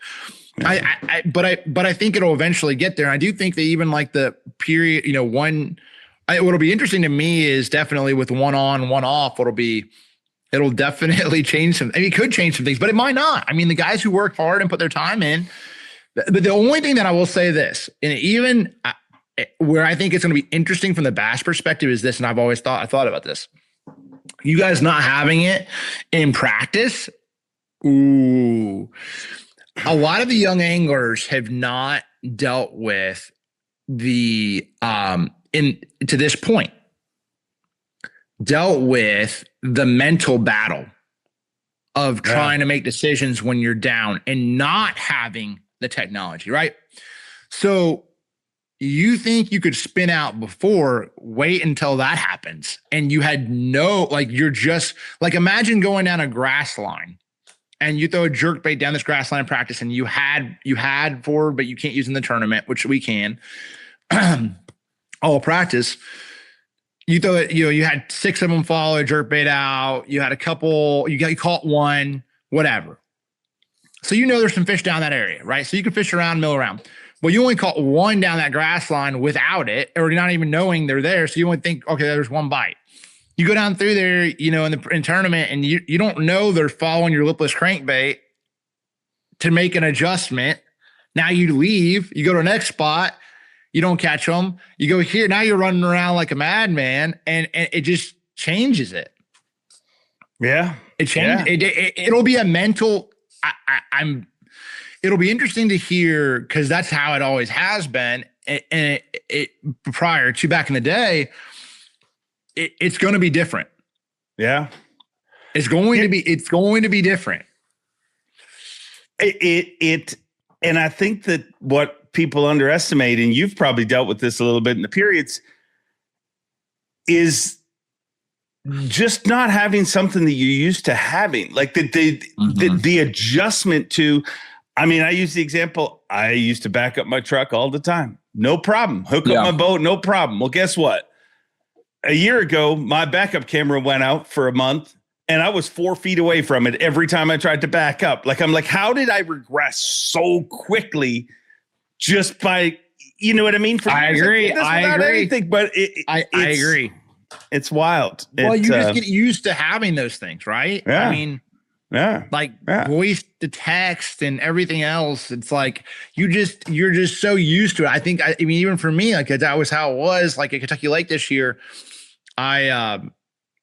Speaker 3: But I think it'll eventually get there. And I do think that even the period, what'll be interesting to me is definitely with one on, one off, it'll definitely change it could change some things, but it might not. The guys who work hard and put their time in, but the only thing that I will say this, and even where I think it's going to be interesting from the bass perspective is this, and I've always thought about this. You guys not having it in practice. Ooh, a lot of the young anglers have not dealt with to this point, dealt with the mental battle of trying to make decisions when you're down and not having the technology, right? So you think you could spin out before, wait until that happens. And you had you're just like, imagine going down a grass line and you throw a jerk bait down this grass line in practice and you had forward, but you can't use in the tournament, which we can all practice. You throw it, you had 6 of them follow a jerk bait out. You had a couple, you caught one, whatever. So there's some fish down that area, right? So you can fish around, mill around. Well, you only caught one down that grass line without it, or not even knowing they're there. So you only think, okay, there's one bite. You go down through there, in tournament, and you don't know they're following your lipless crankbait to make an adjustment. Now you leave, you go to the next spot, you don't catch them. You go here, now you're running around like a madman, and it just changes it.
Speaker 1: Yeah,
Speaker 3: it changes. Yeah. It'll be a mental. It'll be interesting to hear because that's how it always has been. And it prior to back in the day, it's going to be different.
Speaker 1: Yeah,
Speaker 3: it's going to be different.
Speaker 1: And I think that what people underestimate, and you've probably dealt with this a little bit in the periods, is just not having something that you're used to having, like the adjustment to. I mean, I use the example. I used to back up my truck all the time. No problem. Hook up my boat. No problem. Well, guess what? A year ago, my backup camera went out for a month and I was 4 feet away from it every time I tried to back up. I'm like, how did I regress so quickly just by, you know what I mean?
Speaker 3: I agree. I agree.
Speaker 1: Anything, but
Speaker 3: I agree.
Speaker 1: It's wild.
Speaker 3: Well, you just get used to having those things, right?
Speaker 1: Yeah.
Speaker 3: I mean, voice to text and everything else. It's like you're just so used to it. I mean, even for me, like that was how it was. Like at Kentucky Lake this year, I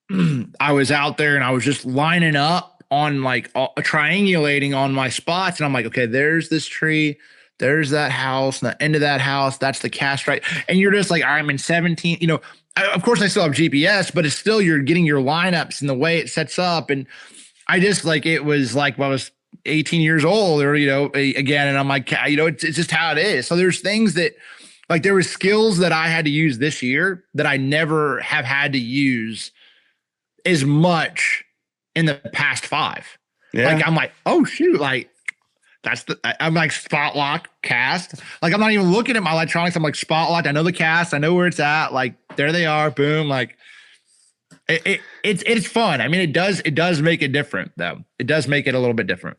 Speaker 3: was out there and I was just lining up on triangulating on my spots, and I'm like, okay, there's this tree, there's that house, and the end of that house, that's the cast, right? And you're just like, I'm in 17. Of course, I still have GPS, but it's still you're getting your lineups and the way it sets up and. I just it was like when I was 18 years old or, again, and I'm like, it's just how it is. So there's things that there were skills that I had to use this year that I never have had to use as much in the past 5. Yeah. I'm like, oh shoot. I'm like spot lock cast. I'm not even looking at my electronics. I'm like spot locked. I know the cast. I know where it's at. There they are. Boom. It's fun. I mean, it does make it different though. It does make it a little bit different.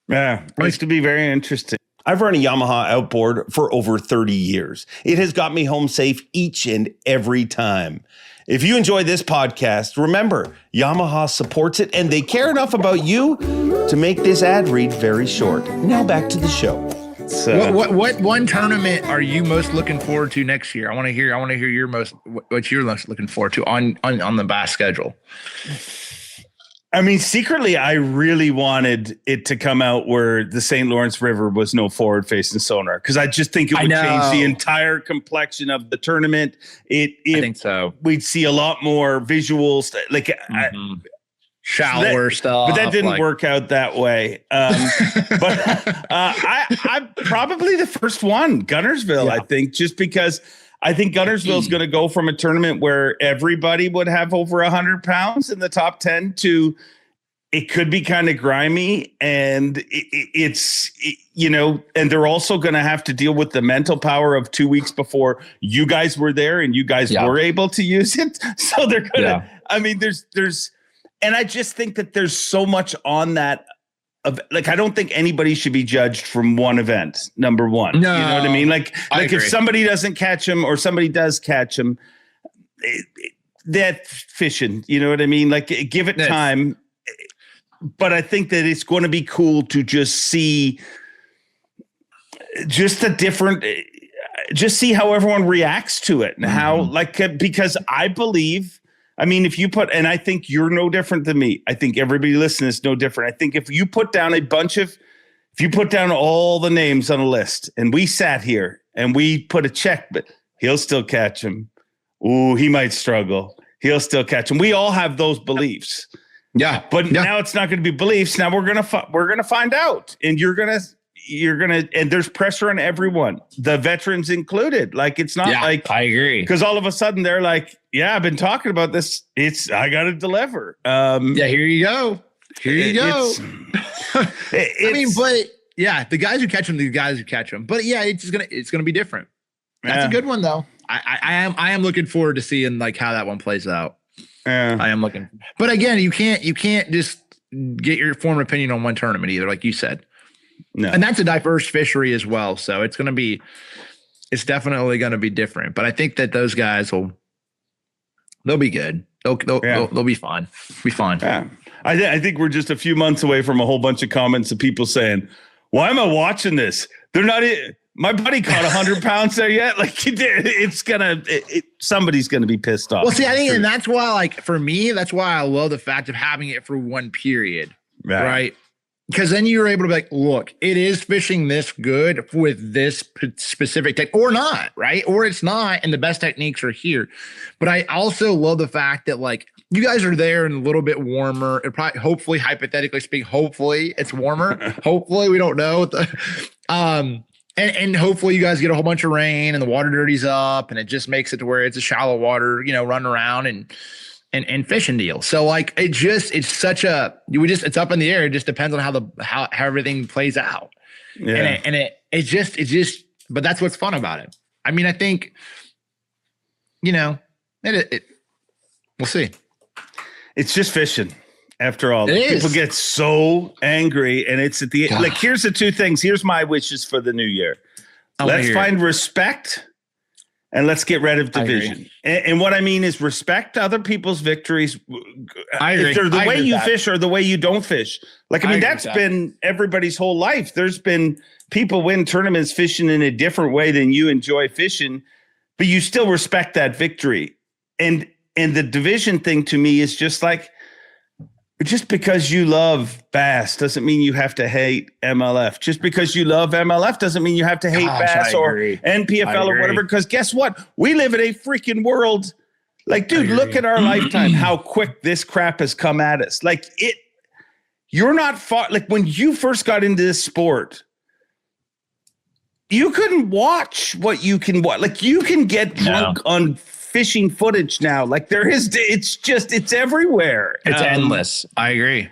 Speaker 1: Yeah. It used to be very interesting. I've run a Yamaha outboard for over 30 years. It has got me home safe each and every time. If you enjoy this podcast, remember, Yamaha supports it and they care enough about you to make this ad read very short. Now back to the show.
Speaker 3: What one tournament are you most looking forward to next year? I want to hear your what you're most looking forward to on the bass schedule.
Speaker 1: I mean, secretly, I really wanted it to come out where the St. Lawrence River was no forward-facing sonar because I just think it would change the entire complexion of the tournament. I
Speaker 3: think so.
Speaker 1: We'd see a lot more visuals,
Speaker 3: shallower stuff,
Speaker 1: but that didn't work out that way. But I'm probably the first one, Guntersville. I think just because I think Guntersville is going to go from a tournament where everybody would have over 100 pounds in the top 10 to it could be kind of grimy, and it's and they're also going to have to deal with the mental power of 2 weeks before you guys were there and you guys were able to use it. So they're going to. I mean, there's. And I just think that there's so much on that. I don't think anybody should be judged from one event. Number one,
Speaker 3: no,
Speaker 1: you know what I mean? If somebody doesn't catch him or somebody does catch him, that's fishing. You know what I mean? Give it time. But I think that it's going to be cool to just see just see how everyone reacts to it and how because I believe. I mean, and I think you're no different than me. I think everybody listening is no different. I think if you put down all the names on a list and we sat here and we put a check, but he'll still catch him. Ooh, he might struggle. He'll still catch him. We all have those beliefs.
Speaker 3: Yeah.
Speaker 1: But now it's not going to be beliefs. Now we're going to find out, and you're going to, you're going to, and there's pressure on everyone, the veterans included. Like, it's not like,
Speaker 3: I agree.
Speaker 1: Because all of a sudden they're like, yeah, I've been talking about this. I got to deliver.
Speaker 3: Here you go. Here you go. I mean, but yeah, the guys who catch them, But yeah, it's gonna be different. That's a good one though. I am looking forward to seeing like how that one plays out. I am looking, but again, you can't just get your form of opinion on one tournament either, like you said. No, and that's a diverse fishery as well. So it's definitely going to be different. But I think that those guys they'll be good. They'll be fine. Be fine.
Speaker 1: Yeah. I think we're just a few months away from a whole bunch of comments of people saying, why am I watching this? They're not my buddy caught 100 pounds there yet. Like, somebody's going to be pissed off.
Speaker 3: Well, see, I think, and that's why, like, for me, that's why I love the fact of having it for one period. Right? Because then you're able to be like, look, it is fishing this good with this specific technique or not, right? Or it's not, and the best techniques are here. But I also love the fact that, like, you guys are there and a little bit warmer. It probably, hopefully, hypothetically speaking, hopefully it's warmer. Hopefully, we don't know. And hopefully you guys get a whole bunch of rain and the water dirties up and it just makes it to where it's a shallow water, running around and fishing deal. So like it's such a it's up in the air. It just depends on how everything plays out. Yeah. And it just but that's what's fun about it. I mean, I think we'll see.
Speaker 1: It's just fishing. After all, people get so angry, and it's at the like. Here's the two things. Here's my wishes for the new year. Let's find respect, and let's get rid of division. And what I mean is respect other people's victories. If they're the way you fish or the way you don't fish. Like, I mean, that's been everybody's whole life. There's been people win tournaments fishing in a different way than you enjoy fishing, but you still respect that victory. And the division thing to me is just like. Just because you love bass doesn't mean you have to hate MLF. Just because you love MLF doesn't mean you have to hate bass or NPFL or whatever. Because guess what? We live in a freaking world. Like, dude, look at our lifetime, how quick this crap has come at us. Like, you're not far. Like, when you first got into this sport, you couldn't watch what you can watch. Like, you can get drunk on fishing footage now. Like, it's everywhere.
Speaker 3: It's endless. I agree.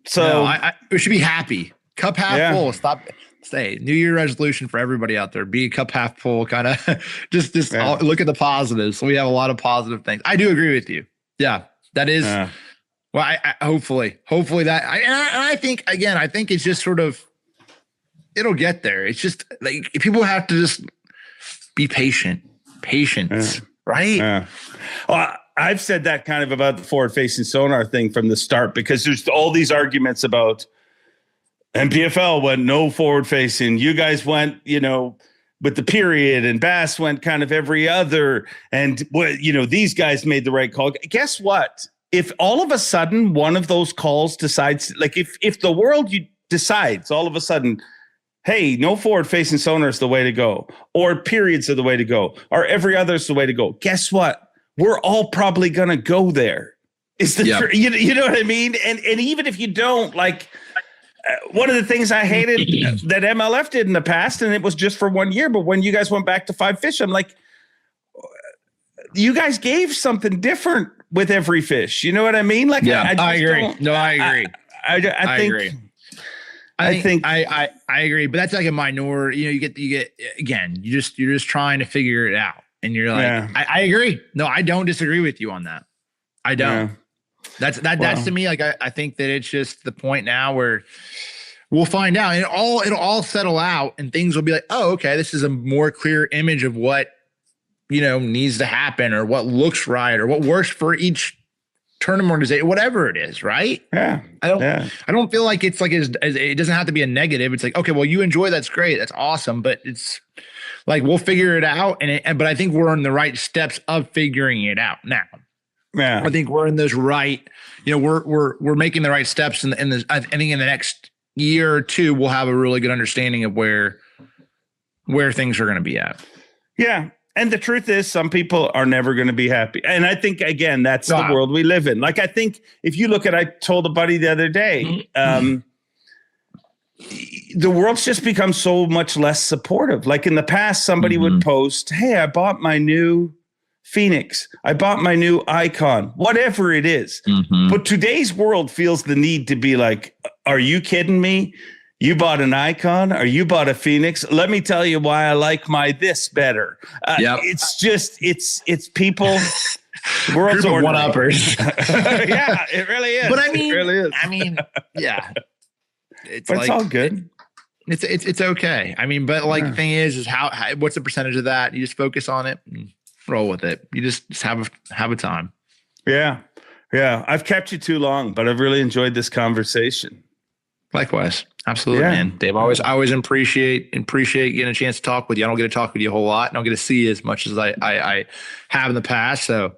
Speaker 1: So
Speaker 3: we should be happy. Cup half full. Stop. Say New Year resolution for everybody out there. Be a cup half full. Kind of just look at the positives. We have a lot of positive things. I do agree with you. Yeah, that is. Well, I hopefully that. I think again. I think it's just sort of. It'll get there. It's just like people have to just be patient. Patience, right?
Speaker 1: Well, I've said that kind of about the forward-facing sonar thing from the start, because there's all these arguments about NPFL went no forward-facing. You guys went, with the period, and Bass went kind of every other. And these guys made the right call. Guess what? If all of a sudden one of those calls decides, like if the world decides all of a sudden, hey, no forward-facing sonar is the way to go, or periods are the way to go, or every other is the way to go. Guess what? We're all probably going to go there. Is the you know what I mean? And even if you don't, like, one of the things I hated that MLF did in the past, and it was just for 1 year, but when you guys went back to 5 fish, I'm like, you guys gave something different with every fish. You know what I mean? Like,
Speaker 3: I agree. No, I agree.
Speaker 1: I agree.
Speaker 3: I agree, but that's like a minority. You get again. You're just trying to figure it out, and you're like, I agree. No, I don't disagree with you on that. I don't. That's to me. Like, I think that it's just the point now where we'll find out, and it'll all settle out, and things will be like, oh, okay, this is a more clear image of what needs to happen, or what looks right, or what works for each tournament organization, whatever it is, right?
Speaker 1: Yeah.
Speaker 3: I don't feel like it's like it doesn't have to be a negative. It's like, okay, well, you enjoy, that's great, that's awesome, but it's like we'll figure it out, but I think we're on the right steps of figuring it out now.
Speaker 1: Yeah,
Speaker 3: I think we're in those right. We're making the right steps, and I think in the next year or two we'll have a really good understanding of where things are going to be at.
Speaker 1: Yeah. And the truth is, some people are never going to be happy. And I think, again, that's the world we live in. Like, I think if you look at, I told a buddy the other day, the world's just become so much less supportive. Like in the past, somebody would post, "Hey, I bought my new Phoenix. I bought my new Icon," whatever it is. But today's world feels the need to be like, "Are you kidding me? You bought an Icon, or you bought a Phoenix? Let me tell you why I like my this better." It's just, it's people. World's
Speaker 3: one-uppers.
Speaker 1: Yeah, it really is.
Speaker 3: But
Speaker 1: it really is.
Speaker 3: Yeah. It's
Speaker 1: But it's all good.
Speaker 3: It's okay. I mean, but like the thing is how what's the percentage of that? You just focus on it and roll with it. You just have a time.
Speaker 1: Yeah. I've kept you too long, but I've really enjoyed this conversation.
Speaker 3: Likewise. Absolutely, man. Dave, I always appreciate getting a chance to talk with you. I don't get to talk with you a whole lot. I don't get to see you as much as I have in the past. So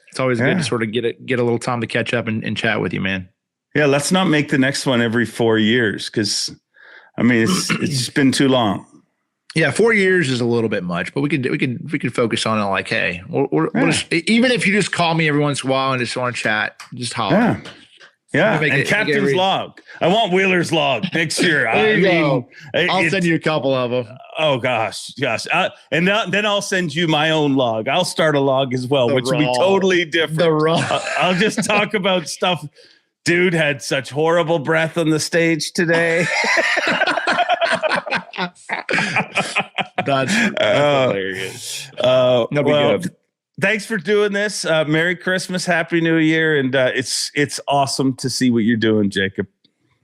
Speaker 3: it's always good to sort of get a little time to catch up and chat with you, man. Yeah,
Speaker 1: let's not make the next one every 4 years, because it's just been too long.
Speaker 3: Yeah, 4 years is a little bit much, but we could focus on it. Like, hey, we'll just, even if you just call me every once in a while and just want to chat, just holler.
Speaker 1: Yeah, and Captain's log. I want Wheeler's log next year.
Speaker 3: There you go. I'll send you a couple of them.
Speaker 1: Oh gosh. And then I'll send you my own log. I'll start a log as well, which will be totally different. I'll just talk about stuff. Dude had such horrible breath on the stage today.
Speaker 3: That's hilarious. Good.
Speaker 1: Thanks for doing this. Merry Christmas, Happy New Year, and it's awesome to see what you're doing, Jacob.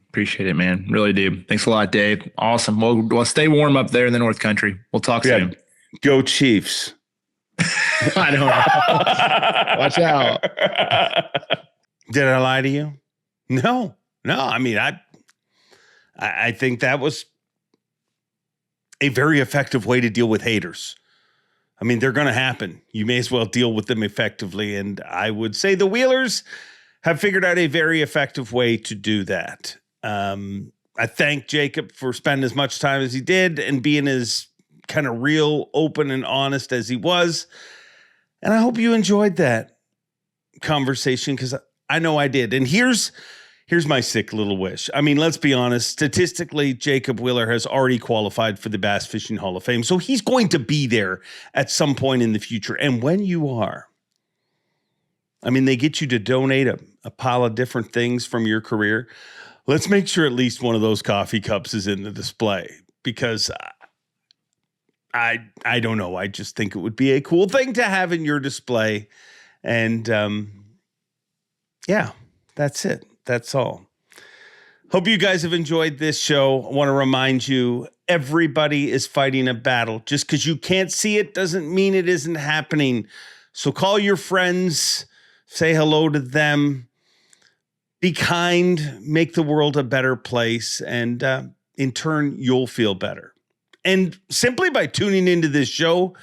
Speaker 3: Appreciate it, man. Really do. Thanks a lot, Dave. Awesome. Well, stay warm up there in the North Country. We'll talk soon.
Speaker 1: Go Chiefs.
Speaker 3: I don't know. Watch out.
Speaker 1: Did I lie to you? No. I mean, I think that was a very effective way to deal with haters. I mean, they're going to happen. You may as well deal with them effectively. And I would say the Wheelers have figured out a very effective way to do that. I thank Jacob for spending as much time as he did and being as kind of real, open, and honest as he was. And I hope you enjoyed that conversation, because I know I did. And here's my sick little wish. I mean, let's be honest. Statistically, Jacobwheeler has already qualified for the Bass Fishing Hall of Fame. So he's going to be there at some point in the future. And when you are, I mean, they get you to donate a pile of different things from your career. Let's make sure at least one of those coffee cups is in the display, because I don't know. I just think it would be a cool thing to have in your display. And that's it. That's all. Hope you guys have enjoyed this show. I want to remind you, everybody is fighting a battle. Just because you can't see it doesn't mean it isn't happening. So call your friends, say hello to them, be kind, make the world a better place, and in turn, you'll feel better. And simply by tuning into this show,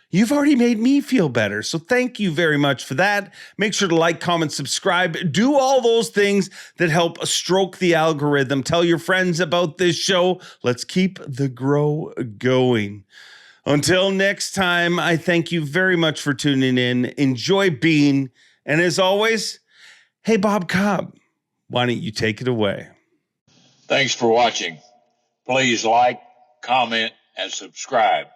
Speaker 1: you've already made me feel better. So thank you very much for that. Make sure to like, comment, subscribe. Do all those things that help stroke the algorithm. Tell your friends about this show. Let's keep the grow going. Until next time, I thank you very much for tuning in. Enjoy being. And as always, hey, Bob Cobb, why don't you take it away?
Speaker 2: Thanks for watching. Please like, comment, and subscribe,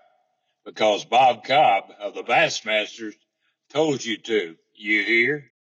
Speaker 2: because Bob Cobb of the Bassmasters told you to. You hear?